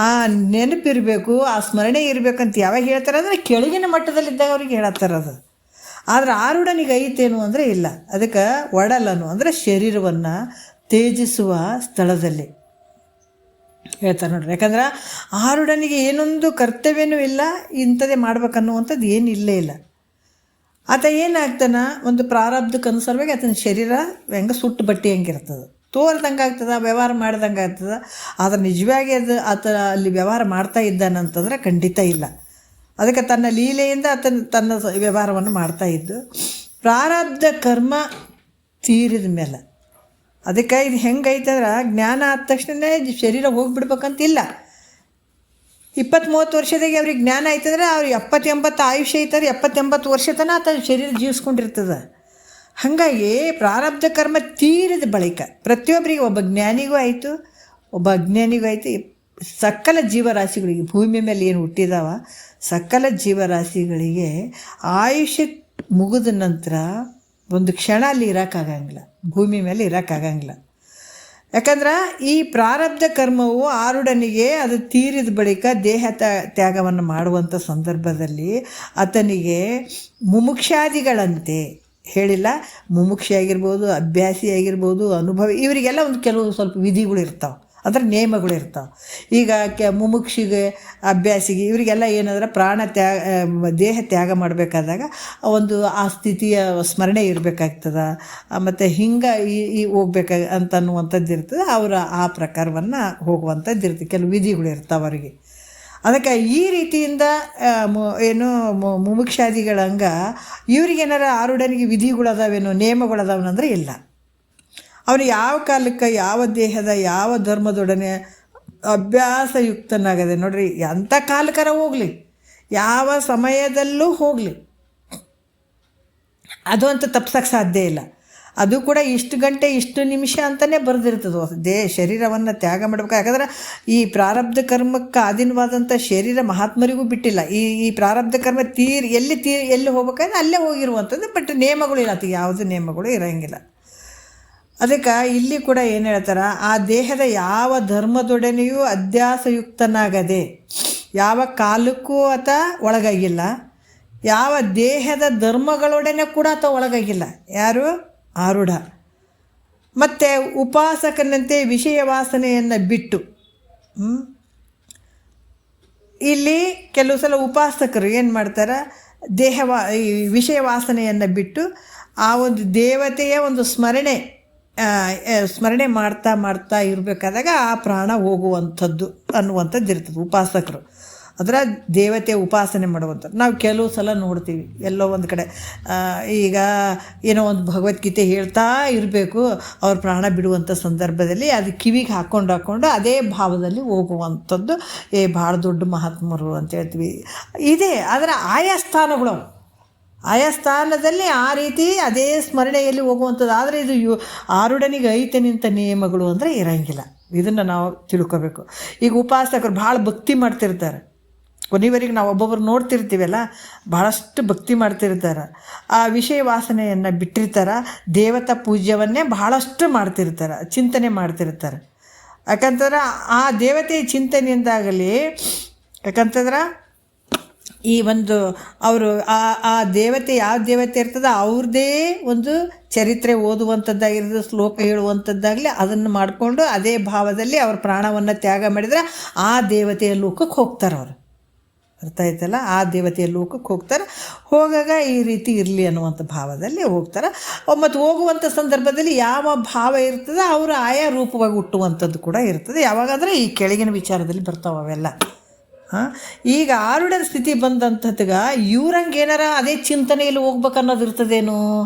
ಆ ನೆನಪಿರಬೇಕು, ಆ ಸ್ಮರಣೆ ಇರಬೇಕಂತ ಯಾವಾಗ ಹೇಳ್ತಾರೆ ಅಂದರೆ ಕೆಳಗಿನ ಮಟ್ಟದಲ್ಲಿದ್ದಾಗ ಅವ್ರಿಗೆ ಹೇಳತ್ತಾರೆ ಅದು. ಆದರೆ ಆರೂಢನಿಗೆ ಐತೇನು ಅಂದರೆ ಇಲ್ಲ. ಅದಕ್ಕೆ ಒಡಲನು ಅಂದರೆ ಶರೀರವನ್ನು ತ್ಯಜಿಸುವ ಸ್ಥಳದಲ್ಲಿ ಹೇಳ್ತಾರೆ ನೋಡ್ರಿ. ಯಾಕಂದ್ರೆ ಆರುಡನಿಗೆ ಏನೊಂದು ಕರ್ತವ್ಯನೂ ಇಲ್ಲ, ಇಂಥದ್ದೇ ಮಾಡ್ಬೇಕನ್ನುವಂಥದ್ದು ಏನು ಇಲ್ಲೇ ಇಲ್ಲ. ಆತ ಏನಾಗ್ತಾನ, ಒಂದು ಪ್ರಾರಬ್ಧಕ್ಕೆ ಅನುಸಾರವಾಗಿ ಆತನ ಶರೀರ ಹೆಂಗೆ ಸುಟ್ಟು ಬಟ್ಟೆ ಹೆಂಗಿರ್ತದೆ, ತೋರ್ದಂಗೆ ಆಗ್ತದೆ, ವ್ಯವಹಾರ ಮಾಡ್ದಂಗೆ ಆಗ್ತದೆ. ಆದರೆ ನಿಜವಾಗಿ ಅದು ಆತ ಅಲ್ಲಿ ವ್ಯವಹಾರ ಮಾಡ್ತಾ ಇದ್ದಾನಂತಂದ್ರೆ ಖಂಡಿತ ಇಲ್ಲ. ಅದಕ್ಕೆ ತನ್ನ ಲೀಲೆಯಿಂದ ತನ್ನ ವ್ಯವಹಾರವನ್ನು ಮಾಡ್ತಾ ಇದ್ದು, ಪ್ರಾರಬ್ಧ ಕರ್ಮ ತೀರಿದ ಮೇಲೆ ಅದಕ್ಕೆ ಇದು ಹೆಂಗೈತಂದ್ರೆ ಜ್ಞಾನ ಆದ ತಕ್ಷಣ ಶರೀರ ಹೋಗಿಬಿಡ್ಬೇಕಂತಿಲ್ಲ. 20-30 ವರ್ಷದಾಗೆ ಅವ್ರಿಗೆ ಜ್ಞಾನ ಆಯ್ತಂದ್ರೆ ಅವ್ರಿಗೆ 70-80 ಆಯುಷ್ಯ ಐತಾರೆ, 70-80 ವರ್ಷ ತನಕ ಆತ ಶರೀರ ಜೀವಿಸ್ಕೊಂಡಿರ್ತದೆ. ಹಾಗಾಗಿ ಪ್ರಾರಬ್ಧ ಕರ್ಮ ತೀರಿದ ಬಳಿಕ ಪ್ರತಿಯೊಬ್ಬರಿಗೆ, ಒಬ್ಬ ಜ್ಞಾನಿಗೂ ಆಯಿತು, ಒಬ್ಬ ಅಜ್ಞಾನಿಗೂ ಆಯಿತು, ಸಕಲ ಜೀವರಾಶಿಗಳಿಗೆ ಭೂಮಿ ಮೇಲೆ ಏನು ಹುಟ್ಟಿದಾವ ಸಕಲ ಜೀವರಾಶಿಗಳಿಗೆ ಆಯುಷ್ಯ ಮುಗಿದ ನಂತರ ಒಂದು ಕ್ಷಣ ಅಲ್ಲಿ ಇರೋಕ್ಕಾಗಂಗಿಲ್ಲ, ಭೂಮಿ ಮೇಲೆ ಇರೋಕ್ಕಾಗಂಗಿಲ್ಲ. ಯಾಕಂದ್ರೆ ಈ ಪ್ರಾರಬ್ಧ ಕರ್ಮವು ಆರುಡನಿಗೆ ಅದು ತೀರಿದ ಬಳಿಕ ದೇಹ ತ್ಯಾಗವನ್ನು ಮಾಡುವಂಥ ಸಂದರ್ಭದಲ್ಲಿ ಆತನಿಗೆ ಮುಮುಕ್ಷಾದಿಗಳಂತೆ ಹೇಳಿಲ್ಲ, ಮುಮುಕ್ಷಿ ಆಗಿರ್ಬೋದು, ಅಭ್ಯಾಸಿ ಆಗಿರ್ಬೋದು, ಅನುಭವಿ, ಇವರಿಗೆಲ್ಲ ಒಂದು ಕೆಲವು ಸ್ವಲ್ಪ ವಿಧಿಗಳು ಇರ್ತಾವೆ, ಅಂದರೆ ನೇಮಗಳು ಇರ್ತಾವೆ. ಈಗ ಮುಮುಕ್ಷಿಗೆ, ಅಭ್ಯಾಸಿಗೆ ಇವರಿಗೆಲ್ಲ ಏನಂದ್ರೆ ದೇಹ ತ್ಯಾಗ ಮಾಡಬೇಕಾದಾಗ ಒಂದು ಆ ಸ್ಥಿತಿಯ ಸ್ಮರಣೆ ಇರಬೇಕಾಗ್ತದೆ, ಮತ್ತು ಹಿಂಗೆ ಈ ಹೋಗ್ಬೇಕಂತನ್ನುವಂಥದ್ದು ಇರ್ತದೆ. ಅವರ ಆ ಪ್ರಕಾರವನ್ನು ಹೋಗುವಂಥದ್ದು ಇರ್ತದೆ, ಕೆಲವು ವಿಧಿಗಳು ಇರ್ತಾವೆ ಅವರಿಗೆ. ಅದಕ್ಕೆ ಈ ರೀತಿಯಿಂದ ಮುಮುಕ್ಷಾದಿಗಳಂಗೆ ಇವ್ರಿಗೇನಾರ ಆರುಡನಿಗೆ ವಿಧಿಗಳದಾವೇನೋ, ನೇಮಗಳದಾವನಂದ್ರೆ ಇಲ್ಲ. ಅವನು ಯಾವ ಕಾಲಕ್ಕೆ ಯಾವ ದೇಹದ ಯಾವ ಧರ್ಮದೊಡನೆ ಅಭ್ಯಾಸಯುಕ್ತನಾಗದೆ ನೋಡ್ರಿ, ಎಂಥ ಕಾಲಕರ ಹೋಗಲಿ, ಯಾವ ಸಮಯದಲ್ಲೂ ಹೋಗಲಿ, ಅದು ಅಂತ ತಪ್ಸೋಕ್ಕೆ ಸಾಧ್ಯ ಇಲ್ಲ. ಅದು ಕೂಡ ಇಷ್ಟು ಗಂಟೆ ಇಷ್ಟು ನಿಮಿಷ ಅಂತಲೇ ಬರೆದಿರ್ತದೆ. ಶರೀರವನ್ನು ತ್ಯಾಗ ಮಾಡಬೇಕು. ಯಾಕಂದ್ರೆ ಈ ಪ್ರಾರಬ್ಧ ಕರ್ಮಕ್ಕೆ ಅಧೀನವಾದಂಥ ಶರೀರ ಮಹಾತ್ಮರಿಗೂ ಬಿಟ್ಟಿಲ್ಲ. ಈ ಪ್ರಾರಬ್ಧ ಕರ್ಮ ಎಲ್ಲಿ ಹೋಗ್ಬೇಕಂದ್ರೆ ಅಲ್ಲೇ ಹೋಗಿರುವಂಥದ್ದು. ಬಟ್ ನೇಮಗಳು ಇಲ್ಲ, ಅದಕ್ಕೆ ಯಾವುದೇ ನೇಮಗಳು ಇರೋಂಗಿಲ್ಲ. ಅದಕ್ಕೆ ಇಲ್ಲಿ ಕೂಡ ಏನು ಹೇಳ್ತಾರೆ, ಆ ದೇಹದ ಯಾವ ಧರ್ಮದೊಡನೆಯೂ ಅಧ್ಯಾಸಯುಕ್ತನಾಗದೆ, ಯಾವ ಕಾಲಕ್ಕೂ ಆತ ಒಳಗಾಗಿಲ್ಲ, ಯಾವ ದೇಹದ ಧರ್ಮಗಳೊಡನೆ ಕೂಡ ಆತ ಒಳಗಾಗಿಲ್ಲ. ಯಾರು? ಆರುಢ. ಮತ್ತು ಉಪಾಸಕನಂತೆ ವಿಷಯ ವಾಸನೆಯನ್ನು ಬಿಟ್ಟು, ಇಲ್ಲಿ ಕೆಲವು ಸಲ ಉಪಾಸಕರು ಏನು ಮಾಡ್ತಾರೆ, ಈ ವಿಷಯ ವಾಸನೆಯನ್ನು ಬಿಟ್ಟು ಆ ಒಂದು ದೇವತೆಯ ಒಂದು ಸ್ಮರಣೆ ಮಾಡ್ತಾ ಇರಬೇಕಾದಾಗ ಆ ಪ್ರಾಣ ಹೋಗುವಂಥದ್ದು ಅನ್ನುವಂಥದ್ದು ಇರ್ತದೆ. ಉಪಾಸಕರು ಅದರ ದೇವತೆ ಉಪಾಸನೆ ಮಾಡುವಂಥದ್ದು ನಾವು ಕೆಲವು ಸಲ ನೋಡ್ತೀವಿ. ಎಲ್ಲೋ ಒಂದು ಕಡೆ ಈಗ ಏನೋ ಒಂದು ಭಗವದ್ಗೀತೆ ಹೇಳ್ತಾ ಇರಬೇಕು, ಅವ್ರ ಪ್ರಾಣ ಬಿಡುವಂಥ ಸಂದರ್ಭದಲ್ಲಿ ಅದು ಕಿವಿಗೆ ಹಾಕ್ಕೊಂಡು ಅದೇ ಭಾವದಲ್ಲಿ ಹೋಗುವಂಥದ್ದು ಭಾಳ ದೊಡ್ಡ ಮಹಾತ್ಮರು ಅಂತ ಹೇಳ್ತೀವಿ. ಇದೇ ಅದರ ಆಯಾ ಸ್ಥಾನದಲ್ಲಿ ಆ ರೀತಿ ಅದೇ ಸ್ಮರಣೆಯಲ್ಲಿ ಹೋಗುವಂಥದ್ದು. ಆದರೆ ಇದು ಆರುಡನಿಗೆ ಐತೆ ನಿಂತ ನಿಯಮಗಳು ಅಂದರೆ ಇರೋಂಗಿಲ್ಲ. ಇದನ್ನು ನಾವು ತಿಳ್ಕೊಬೇಕು. ಈಗ ಉಪಾಸಕರು ಭಾಳ ಭಕ್ತಿ ಮಾಡ್ತಿರ್ತಾರೆ, ಕೊನೆವರೆಗೆ ನಾವು ಒಬ್ಬೊಬ್ಬರು ನೋಡ್ತಿರ್ತೀವಲ್ಲ, ಭಾಳಷ್ಟು ಭಕ್ತಿ ಮಾಡ್ತಿರ್ತಾರೆ, ಆ ವಿಷಯ ವಾಸನೆಯನ್ನು ಬಿಟ್ಟಿರ್ತಾರೆ, ದೇವತಾ ಪೂಜ್ಯವನ್ನೇ ಭಾಳಷ್ಟು ಮಾಡ್ತಿರ್ತಾರೆ, ಚಿಂತನೆ ಮಾಡ್ತಿರ್ತಾರೆ. ಯಾಕಂತಂದ್ರೆ ಆ ದೇವತೆಯ ಚಿಂತನೆಯಿಂದಾಗಲಿ, ಯಾಕಂತಂದ್ರೆ ಈ ಒಂದು ಅವರು ಆ ದೇವತೆ ಯಾವ ದೇವತೆ ಇರ್ತದೆ ಅವ್ರದ್ದೇ ಒಂದು ಚರಿತ್ರೆ ಓದುವಂಥದ್ದಾಗಿರ್ತದೆ, ಶ್ಲೋಕ ಹೇಳುವಂಥದ್ದಾಗಲಿ ಅದನ್ನು ಮಾಡಿಕೊಂಡು ಅದೇ ಭಾವದಲ್ಲಿ ಅವ್ರ ಪ್ರಾಣವನ್ನು ತ್ಯಾಗ ಮಾಡಿದರೆ ಆ ದೇವತೆಯ ಲೋಕಕ್ಕೆ ಹೋಗ್ತಾರೆ. ಅವರು ಅರ್ಥ ಆಯ್ತಲ್ಲ, ಆ ದೇವತೆಯ ಲೋಕಕ್ಕೆ ಹೋಗ್ತಾರೆ. ಹೋಗಾಗ ಈ ರೀತಿ ಇರಲಿ ಅನ್ನುವಂಥ ಭಾವದಲ್ಲಿ ಹೋಗ್ತಾರೆ. ಮತ್ತು ಹೋಗುವಂಥ ಸಂದರ್ಭದಲ್ಲಿ ಯಾವ ಭಾವ ಇರ್ತದೆ ಅವರು ಆಯಾ ರೂಪವಾಗಿ ಹುಟ್ಟುವಂಥದ್ದು ಕೂಡ ಇರ್ತದೆ. ಯಾವಾಗಾದರೆ ಈ ಕೆಳಗಿನ ವಿಚಾರದಲ್ಲಿ ಬರ್ತಾವೆ ಅವೆಲ್ಲ. ಈಗ ಆರುಢರ ಸ್ಥಿತಿ ಬಂದಂಥದ್ಗ ಇವ್ರಂಗೆ ಏನಾರ ಅದೇ ಚಿಂತನೆಯಲ್ಲಿ ಹೋಗ್ಬೇಕನ್ನೋದು ಇರ್ತದೇನು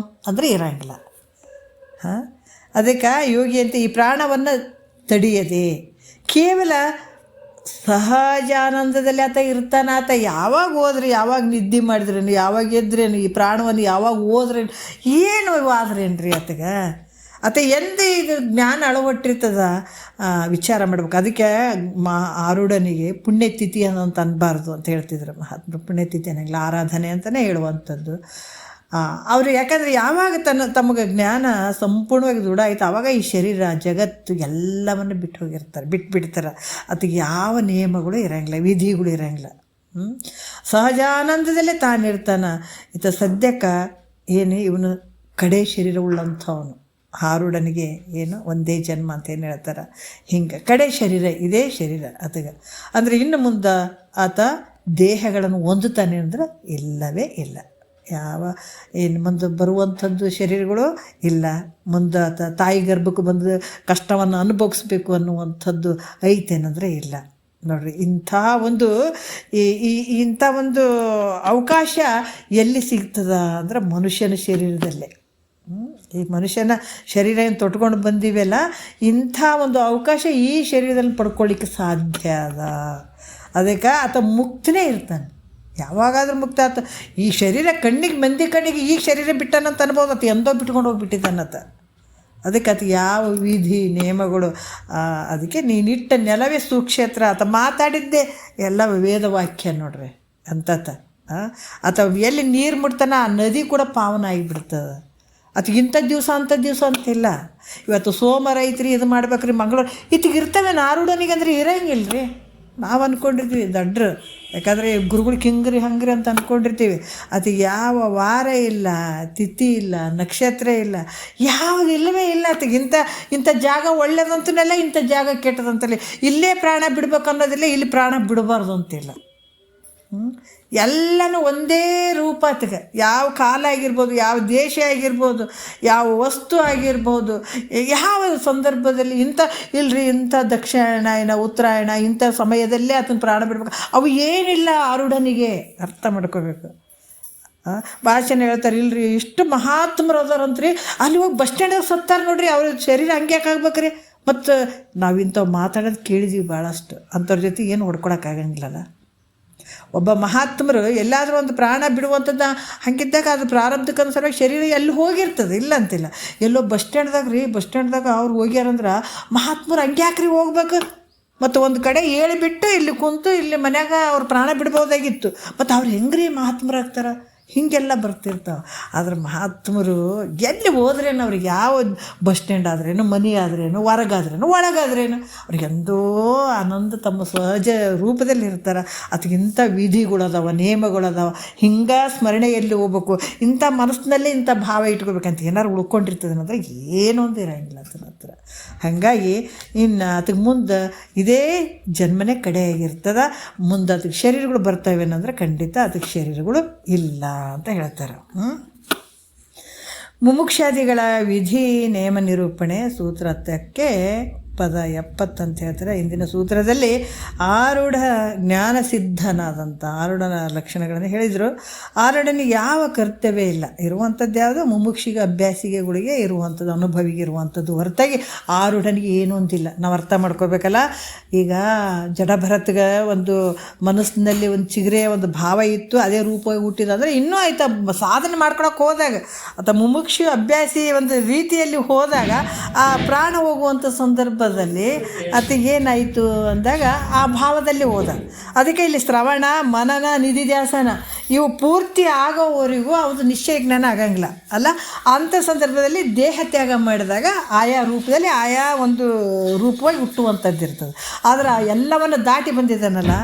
ಅಂದರೆ ಇರೋಂಗಿಲ್ಲ. ಅದಕ್ಕೆ ಯೋಗಿ ಅಂತ ಈ ಪ್ರಾಣವನ್ನು ತಡೆಯದೆ ಕೇವಲ ಸಹಜಾನಂದದಲ್ಲಿ ಆತ ಇರ್ತಾನೆ. ಆತ ಯಾವಾಗ ಹೋದ್ರಿ, ಯಾವಾಗ ನಿದ್ದೆ ಮಾಡಿದ್ರೇನು, ಯಾವಾಗ ಎದ್ರೇನು, ಈ ಪ್ರಾಣವನ್ನು ಯಾವಾಗ ಹೋದ್ರೇನು, ಏನು ಆದ್ರೇನ್ರಿ ಆತ ಎಂದೇ ಇದು ಜ್ಞಾನ ಅಳವಟ್ಟಿರ್ತದ ವಿಚಾರ ಮಾಡ್ಬೇಕು. ಅದಕ್ಕೆ ಆರುಢನಿಗೆ ಪುಣ್ಯತಿಥಿ ಅನ್ನೋಂತ ಅನ್ಬಾರ್ದು ಅಂತ ಹೇಳ್ತಿದ್ರು ಮಹಾತ್ಮರು. ಪುಣ್ಯತಿಥಿ ಅನ್ನಂಗಿಲ್ಲ, ಆರಾಧನೆ ಅಂತಲೇ ಹೇಳುವಂಥದ್ದು. ಅವರು ಯಾಕಂದರೆ ಯಾವಾಗ ತಮಗೆ ಜ್ಞಾನ ಸಂಪೂರ್ಣವಾಗಿ ದೃಢ ಆಯಿತು ಆವಾಗ ಈ ಶರೀರ ಜಗತ್ತು ಎಲ್ಲವನ್ನು ಬಿಟ್ಬಿಡ್ತಾರೆ. ಅದಕ್ಕೆ ಯಾವ ನಿಯಮಗಳು ಇರೋಂಗಿಲ್ಲ, ವಿಧಿಗಳು ಇರೋಂಗಿಲ್ಲ. ಸಹಜಾನಂದದಲ್ಲೇ ತಾನಿರ್ತಾನೆ. ಸದ್ಯಕ್ಕೆ ಇವನು ಕಡೆ ಶರೀರ ಉಳ್ಳಂಥವನು. ಆರುಢನಿಗೆ ಏನು ಒಂದೇ ಜನ್ಮ ಅಂತ ಏನು ಹೇಳ್ತಾರೆ, ಹಿಂಗೆ ಕಡೆ ಶರೀರ ಇದೇ ಶರೀರ ಆತಗೆ. ಅಂದರೆ ಇನ್ನು ಮುಂದೆ ಆತ ದೇಹಗಳನ್ನು ಹೊಂದುತ್ತಾನೆ ಅಂದ್ರೆ ಇಲ್ಲವೇ ಇಲ್ಲ. ಯಾವ ಏನು ಮುಂದೆ ಬರುವಂಥದ್ದು ಶರೀರಗಳು ಇಲ್ಲ. ಮುಂದೆ ಆತ ತಾಯಿ ಗರ್ಭಕ್ಕೆ ಬಂದು ಕಷ್ಟವನ್ನು ಅನುಭವಿಸ್ಬೇಕು ಅನ್ನುವಂಥದ್ದು ಐತೇನಂದರೆ ಇಲ್ಲ. ನೋಡಿರಿ, ಇಂಥ ಒಂದು ಇಂಥ ಒಂದು ಅವಕಾಶ ಎಲ್ಲಿ ಸಿಗ್ತದ ಅಂದ್ರೆ ಮನುಷ್ಯನ ಶರೀರದಲ್ಲೇ. ಈ ಮನುಷ್ಯನ ಶರೀರ ಏನು ತೊಟ್ಕೊಂಡು ಬಂದೀವಲ್ಲ, ಇಂಥ ಒಂದು ಅವಕಾಶ ಈ ಶರೀರದಲ್ಲಿ ಪಡ್ಕೊಳ್ಳಿಕ್ಕೆ ಸಾಧ್ಯ ಅದ. ಅದಕ್ಕೆ ಆತ ಮುಕ್ತನೇ ಇರ್ತಾನೆ, ಯಾವಾಗಾದ್ರೂ ಮುಕ್ತ ಆತ. ಈ ಶರೀರ ಮಂದಿ ಕಣ್ಣಿಗೆ ಈ ಶರೀರ ಬಿಟ್ಟಾನಂತ ಅನ್ಬೋದು, ಆತ ಎಂದೋ ಬಿಟ್ಕೊಂಡು ಹೋಗ್ಬಿಟ್ಟಿದ್ದಾನತ. ಅದಕ್ಕೆ ಆತ ಯಾವ ವಿಧಿ ನಿಯಮಗಳು, ಅದಕ್ಕೆ ನೀನಿಟ್ಟ ನೆಲವೇ ಸುಕ್ಷೇತ್ರ. ಆತ ಮಾತಾಡಿದ್ದೇ ಎಲ್ಲ ವೇದವಾಕ್ಯ ನೋಡ್ರಿ ಅಂತತ. ಅಥವಾ ಎಲ್ಲಿ ನೀರು ಮುಟ್ತಾನ ಆ ನದಿ ಕೂಡ ಪಾವನ ಆಗಿಬಿಡ್ತದೆ. ಅದು ಇಂಥ ದಿವಸ ಅಂಥ ದಿವಸ ಅಂತಿಲ್ಲ. ಇವತ್ತು ಸೋಮವಾರ ಐತ್ರಿ, ಇದು ಮಾಡ್ಬೇಕ್ರಿ, ಮಂಗಳವಾರ ಇತ್ತಿಗೆ ಇರ್ತವೆ. ಆರುಢನಿಗೆ ಅಂದರೆ ಇರೋಂಗಿಲ್ಲ ರೀ. ನಾವು ಅಂದ್ಕೊಂಡಿರ್ತೀವಿ ದಡ್ರು, ಯಾಕಂದರೆ ಗುರುಗಳಿಗೆ ಹಿಂಗ್ರಿ ಹಂಗ್ರಿ ಅಂತ ಅಂದ್ಕೊಂಡಿರ್ತೀವಿ. ಅದು ಯಾವ ವಾರ ಇಲ್ಲ, ತಿಥಿ ಇಲ್ಲ, ನಕ್ಷತ್ರ ಇಲ್ಲ, ಯಾವುದು ಇಲ್ಲವೇ ಇಲ್ಲ. ಅದಕ್ಕೆ ಇಂಥ ಜಾಗ ಒಳ್ಳೇದಂತನೆಲ್ಲ, ಇಂಥ ಜಾಗ ಕೆಟ್ಟದಂತಲ್ಲ. ಇಲ್ಲೇ ಪ್ರಾಣ ಬಿಡ್ಬೇಕು ಅನ್ನೋದಿಲ್ಲ, ಇಲ್ಲಿ ಪ್ರಾಣ ಬಿಡಬಾರ್ದು ಅಂತಿಲ್ಲ. ಎಲ್ಲನೂ ಒಂದೇ ರೂಪ ಆತಗೆ. ಯಾವ ಕಾಲ ಆಗಿರ್ಬೋದು, ಯಾವ ದೇಶ ಆಗಿರ್ಬೋದು, ಯಾವ ವಸ್ತು ಆಗಿರ್ಬೋದು, ಯಾವ ಸಂದರ್ಭದಲ್ಲಿ ಇಂಥ ದಕ್ಷಿಣಾಯನ ಉತ್ತರಾಯಣ ಇಂಥ ಸಮಯದಲ್ಲೇ ಆತನ ಪ್ರಾಣ ಬಿಡ್ಬೇಕು, ಅವು ಏನಿಲ್ಲ. ಆರುಢನಿಗೆ ಅರ್ಥ ಮಾಡ್ಕೋಬೇಕು. ಭಾಷೆನ ಹೇಳ್ತಾರೆ, ಇಲ್ರಿ ಇಷ್ಟು ಮಹಾತ್ಮರು ಅದಾರಂತ್ರಿ, ಅಲ್ಲಿ ಹೋಗಿ ಬಸ್ ಸ್ಟ್ಯಾಂಡಾಗ ಸತ್ತಾರೆ ನೋಡ್ರಿ, ಅವ್ರ ಶರೀರ ಹಂಗೆ ಆಗ್ಬೇಕ್ರಿ. ಮತ್ತು ನಾವಿಂಥವು ಮಾತಾಡೋದು ಕೇಳಿದೀವಿ ಭಾಳಷ್ಟು. ಅಂಥವ್ರ ಜೊತೆ ಏನು ಹೊಡ್ಕೊಳಕ್ಕಾಗಂಗಿಲ್ಲಲ್ಲ. ಒಬ್ಬ ಮಹಾತ್ಮರು ಎಲ್ಲಾದರೂ ಒಂದು ಪ್ರಾಣ ಬಿಡುವಂಥದ್ದು ಹಂಗಿದ್ದಾಗ ಅದು ಪ್ರಾರಬ್ಧಕ್ಕೆ ಅನುಸಾರವಾಗಿ ಶರೀರ ಎಲ್ಲಿ ಹೋಗಿರ್ತದೆ, ಇಲ್ಲ ಅಂತಿಲ್ಲ. ಎಲ್ಲೋ ಬಸ್ ಸ್ಟ್ಯಾಂಡ್ದಾಗ ಅವ್ರು ಹೋಗ್ಯಾರಂದ್ರೆ ಮಹಾತ್ಮರು ಹಂಗೆ ಯಾಕ್ರಿ ಹೋಗ್ಬೇಕು? ಮತ್ತು ಒಂದು ಕಡೆ ಹೇಳಿಬಿಟ್ಟು ಇಲ್ಲಿ ಕುಂತು ಇಲ್ಲಿ ಮನ್ಯಾಗ ಅವ್ರು ಪ್ರಾಣ ಬಿಡ್ಬೋದಾಗಿತ್ತು. ಮತ್ತು ಅವ್ರು ಹೆಂಗ್ರಿ ಮಹಾತ್ಮರಾಗ್ತಾರೆ? ಹೀಗೆಲ್ಲ ಬರ್ತಿರ್ತಾವೆ. ಆದರೆ ಮಹಾತ್ಮರು ಎಲ್ಲಿ ಹೋದ್ರೇನು, ಅವ್ರಿಗೆ ಯಾವ ಬಸ್ ಸ್ಟ್ಯಾಂಡ್ ಆದ್ರೇನು, ಮನೆ ಆದ್ರೇನು, ಹೊರಗಾದ್ರೇನು, ಒಳಗಾದ್ರೇನು, ಅವ್ರಿಗೆಂದೋ ಆನಂದ ತಮ್ಮ ಸಹಜ ರೂಪದಲ್ಲಿ ಇರ್ತಾರೆ. ಅದಕ್ಕಿಂಥ ವಿಧಿಗಳದಾವ, ನಿಯಮಗಳದಾವ. ಹಿಂಗೆ ಸ್ಮರಣೆಯಲ್ಲಿ ಹೋಗ್ಬೇಕು, ಇಂಥ ಮನಸ್ಸಿನಲ್ಲೇ ಇಂಥ ಭಾವ ಇಟ್ಕೋಬೇಕಂತ ಏನಾರು ಉಳ್ಕೊಂಡಿರ್ತದೆ ಅಂದರೆ ಏನೂ ಒಂದು ಇರೋಂಗಿಲ್ಲ ಅದನ್ನ ಹತ್ರ. ಹಾಗಾಗಿ ಇನ್ನು ಅದಕ್ಕೆ ಮುಂದೆ ಇದೇ ಜನ್ಮನೇ ಕಡೆಯಾಗಿರ್ತದೆ. ಮುಂದೆ ಅದಕ್ಕೆ ಶರೀರಗಳು ಬರ್ತಾವೇನಂದ್ರೆ ಖಂಡಿತ ಅದಕ್ಕೆ ಶರೀರಗಳು ಇಲ್ಲ ಅಂತ ಹೇಳ್ತಾರೆ. ಮುಮುಕ್ಷಾದಿಗಳ ವಿಧಿ ನೇಮ ನಿರೂಪಣೆ ಸೂತ್ರ 10ಕ್ಕೆ ಪದ 70 ಅಂತ ಹೇಳ್ತಾರೆ. ಇಂದಿನ ಸೂತ್ರದಲ್ಲಿ ಆರುಢ ಜ್ಞಾನಸಿದ್ಧನಾದಂಥ ಆರುಢನ ಲಕ್ಷಣಗಳನ್ನು ಹೇಳಿದರು. ಆರುಢನಿಗೆ ಯಾವ ಕರ್ತವ್ಯ ಇಲ್ಲ, ಇರುವಂಥದ್ದು ಯಾವುದು ಮುಮುಕ್ಷಿಗೆ ಅಭ್ಯಾಸಿಗೆಗಳಿಗೆ ಇರುವಂಥದ್ದು, ಅನುಭವಿಗೆ ಇರುವಂಥದ್ದು ಹೊರತಾಗಿ ಆರುಢನಿಗೆ ಏನೂ ಅಂತಿಲ್ಲ. ನಾವು ಅರ್ಥ ಮಾಡ್ಕೋಬೇಕಲ್ಲ. ಈಗ ಜಡಭರತ್ಗೆ ಒಂದು ಮನಸ್ಸಿನಲ್ಲಿ ಒಂದು ಚಿಗುರೆಯ ಒಂದು ಭಾವ ಇತ್ತು, ಅದೇ ರೂಪವಾಗಿ ಹುಟ್ಟಿದಂದರೆ ಇನ್ನೂ ಆಯ್ತಾ ಸಾಧನೆ ಮಾಡ್ಕೊಳಕ್ಕೆ ಹೋದಾಗ ಅಥವಾ ಮುಮುಕ್ಷು ಅಭ್ಯಾಸಿ ಒಂದು ರೀತಿಯಲ್ಲಿ ಹೋದಾಗ ಆ ಪ್ರಾಣ ಹೋಗುವಂಥ ಸಂದರ್ಭ ಏನಾಯಿತು ಅಂದಾಗ ಆ ಭಾವದಲ್ಲಿ ಹೋದ. ಅದಕ್ಕೆ ಇಲ್ಲಿ ಶ್ರವಣ ಮನನ ನಿಧಿಧ್ಯಾಸನ ಇವು ಪೂರ್ತಿ ಆಗೋವರೆಗೂ ಅದು ನಿಶ್ಚಯ ಜ್ಞಾನ ಆಗಂಗಿಲ್ಲ ಅಲ್ಲ. ಅಂಥ ಸಂದರ್ಭದಲ್ಲಿ ದೇಹ ತ್ಯಾಗ ಮಾಡಿದಾಗ ಆಯಾ ರೂಪದಲ್ಲಿ ಆಯಾ ಒಂದು ರೂಪವಾಗಿ ಹುಟ್ಟುವಂಥದ್ದು ಇರ್ತದೆ. ಆದರೆ ಎಲ್ಲವನ್ನು ದಾಟಿ ಬಂದಿದ್ದಾನಲ್ಲ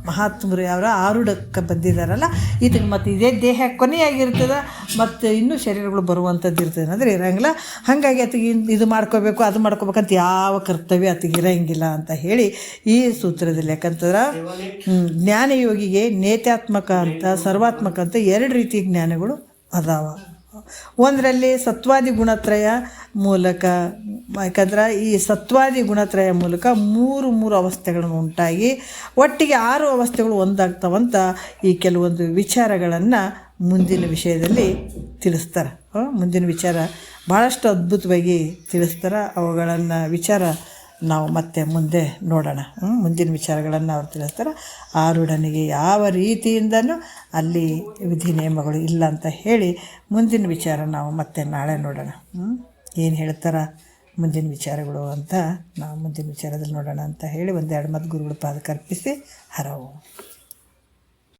ಮಹಾತ್ಮರು, ಯಾರು ಆರುಢಕ್ಕೆ ಬಂದಿದ್ದಾರಲ್ಲ, ಇದಕ್ಕೆ ಮತ್ತು ಇದೇ ದೇಹ ಕೊನೆಯಾಗಿರ್ತದೆ, ಮತ್ತು ಇನ್ನೂ ಶರೀರಗಳು ಬರುವಂಥದ್ದು ಇರ್ತದೆ ಅಂದರೆ ಇರೋಂಗಿಲ್ಲ. ಹಾಗಾಗಿ ಆತಗೆ ಇದು ಮಾಡ್ಕೋಬೇಕು ಅದು ಮಾಡ್ಕೋಬೇಕಂತ ಯಾವ ಕರ್ತವ್ಯ ಆತಗೆ ಇರೋಂಗಿಲ್ಲ ಅಂತ ಹೇಳಿ ಈ ಸೂತ್ರದಲ್ಲಿ. ಯಾಕಂತಂದ್ರೆ ಜ್ಞಾನಯೋಗಿಗೆ ನೇತ್ಯಾತ್ಮಕ ಅಂತ ಸರ್ವಾತ್ಮಕ ಅಂತ 2 ರೀತಿಯ ಜ್ಞಾನಗಳು ಅದಾವ. ಒಂದರಲ್ಲಿ ಸತ್ವಾದಿ ಗುಣತ್ರಯ ಮೂಲಕ, ಯಾಕಂದ್ರೆ ಈ ಸತ್ವಾದಿ ಗುಣತ್ರಯ ಮೂಲಕ ಮೂರು ಅವಸ್ಥೆಗಳನ್ನು ಉಂಟಾಗಿ ಒಟ್ಟಿಗೆ 6 ಅವಸ್ಥೆಗಳು ಒಂದಾಗ್ತಾವಂತ ಈ ಕೆಲವೊಂದು ವಿಚಾರಗಳನ್ನು ಮುಂದಿನ ವಿಷಯದಲ್ಲಿ ತಿಳಿಸ್ತಾರೆ. ಮುಂದಿನ ವಿಚಾರ ಭಾಳಷ್ಟು ಅದ್ಭುತವಾಗಿ ತಿಳಿಸ್ತಾರೆ. ಅವುಗಳನ್ನು ವಿಚಾರ ನಾವು ಮತ್ತೆ ಮುಂದೆ ನೋಡೋಣ. ಮುಂದಿನ ವಿಚಾರಗಳನ್ನು ಅವ್ರು ತಿಳಿಸ್ತಾರೆ. ಆರುಢನಿಗೆ ಯಾವ ರೀತಿಯಿಂದನೂ ಅಲ್ಲಿ ವಿಧಿ ನಿಯಮಗಳು ಇಲ್ಲ ಅಂತ ಹೇಳಿ ಮುಂದಿನ ವಿಚಾರ ನಾವು ಮತ್ತೆ ನಾಳೆ ನೋಡೋಣ. ಏನು ಹೇಳ್ತಾರೆ ಮುಂದಿನ ವಿಚಾರಗಳು ಅಂತ ನಾವು ಮುಂದಿನ ವಿಚಾರದಲ್ಲಿ ನೋಡೋಣ ಅಂತ ಹೇಳಿ 1-2 ಮಾತು ಗುರುಗಳ ಪಾದಕ್ಕೆ ಅರ್ಪಿಸಿ ಹರವು.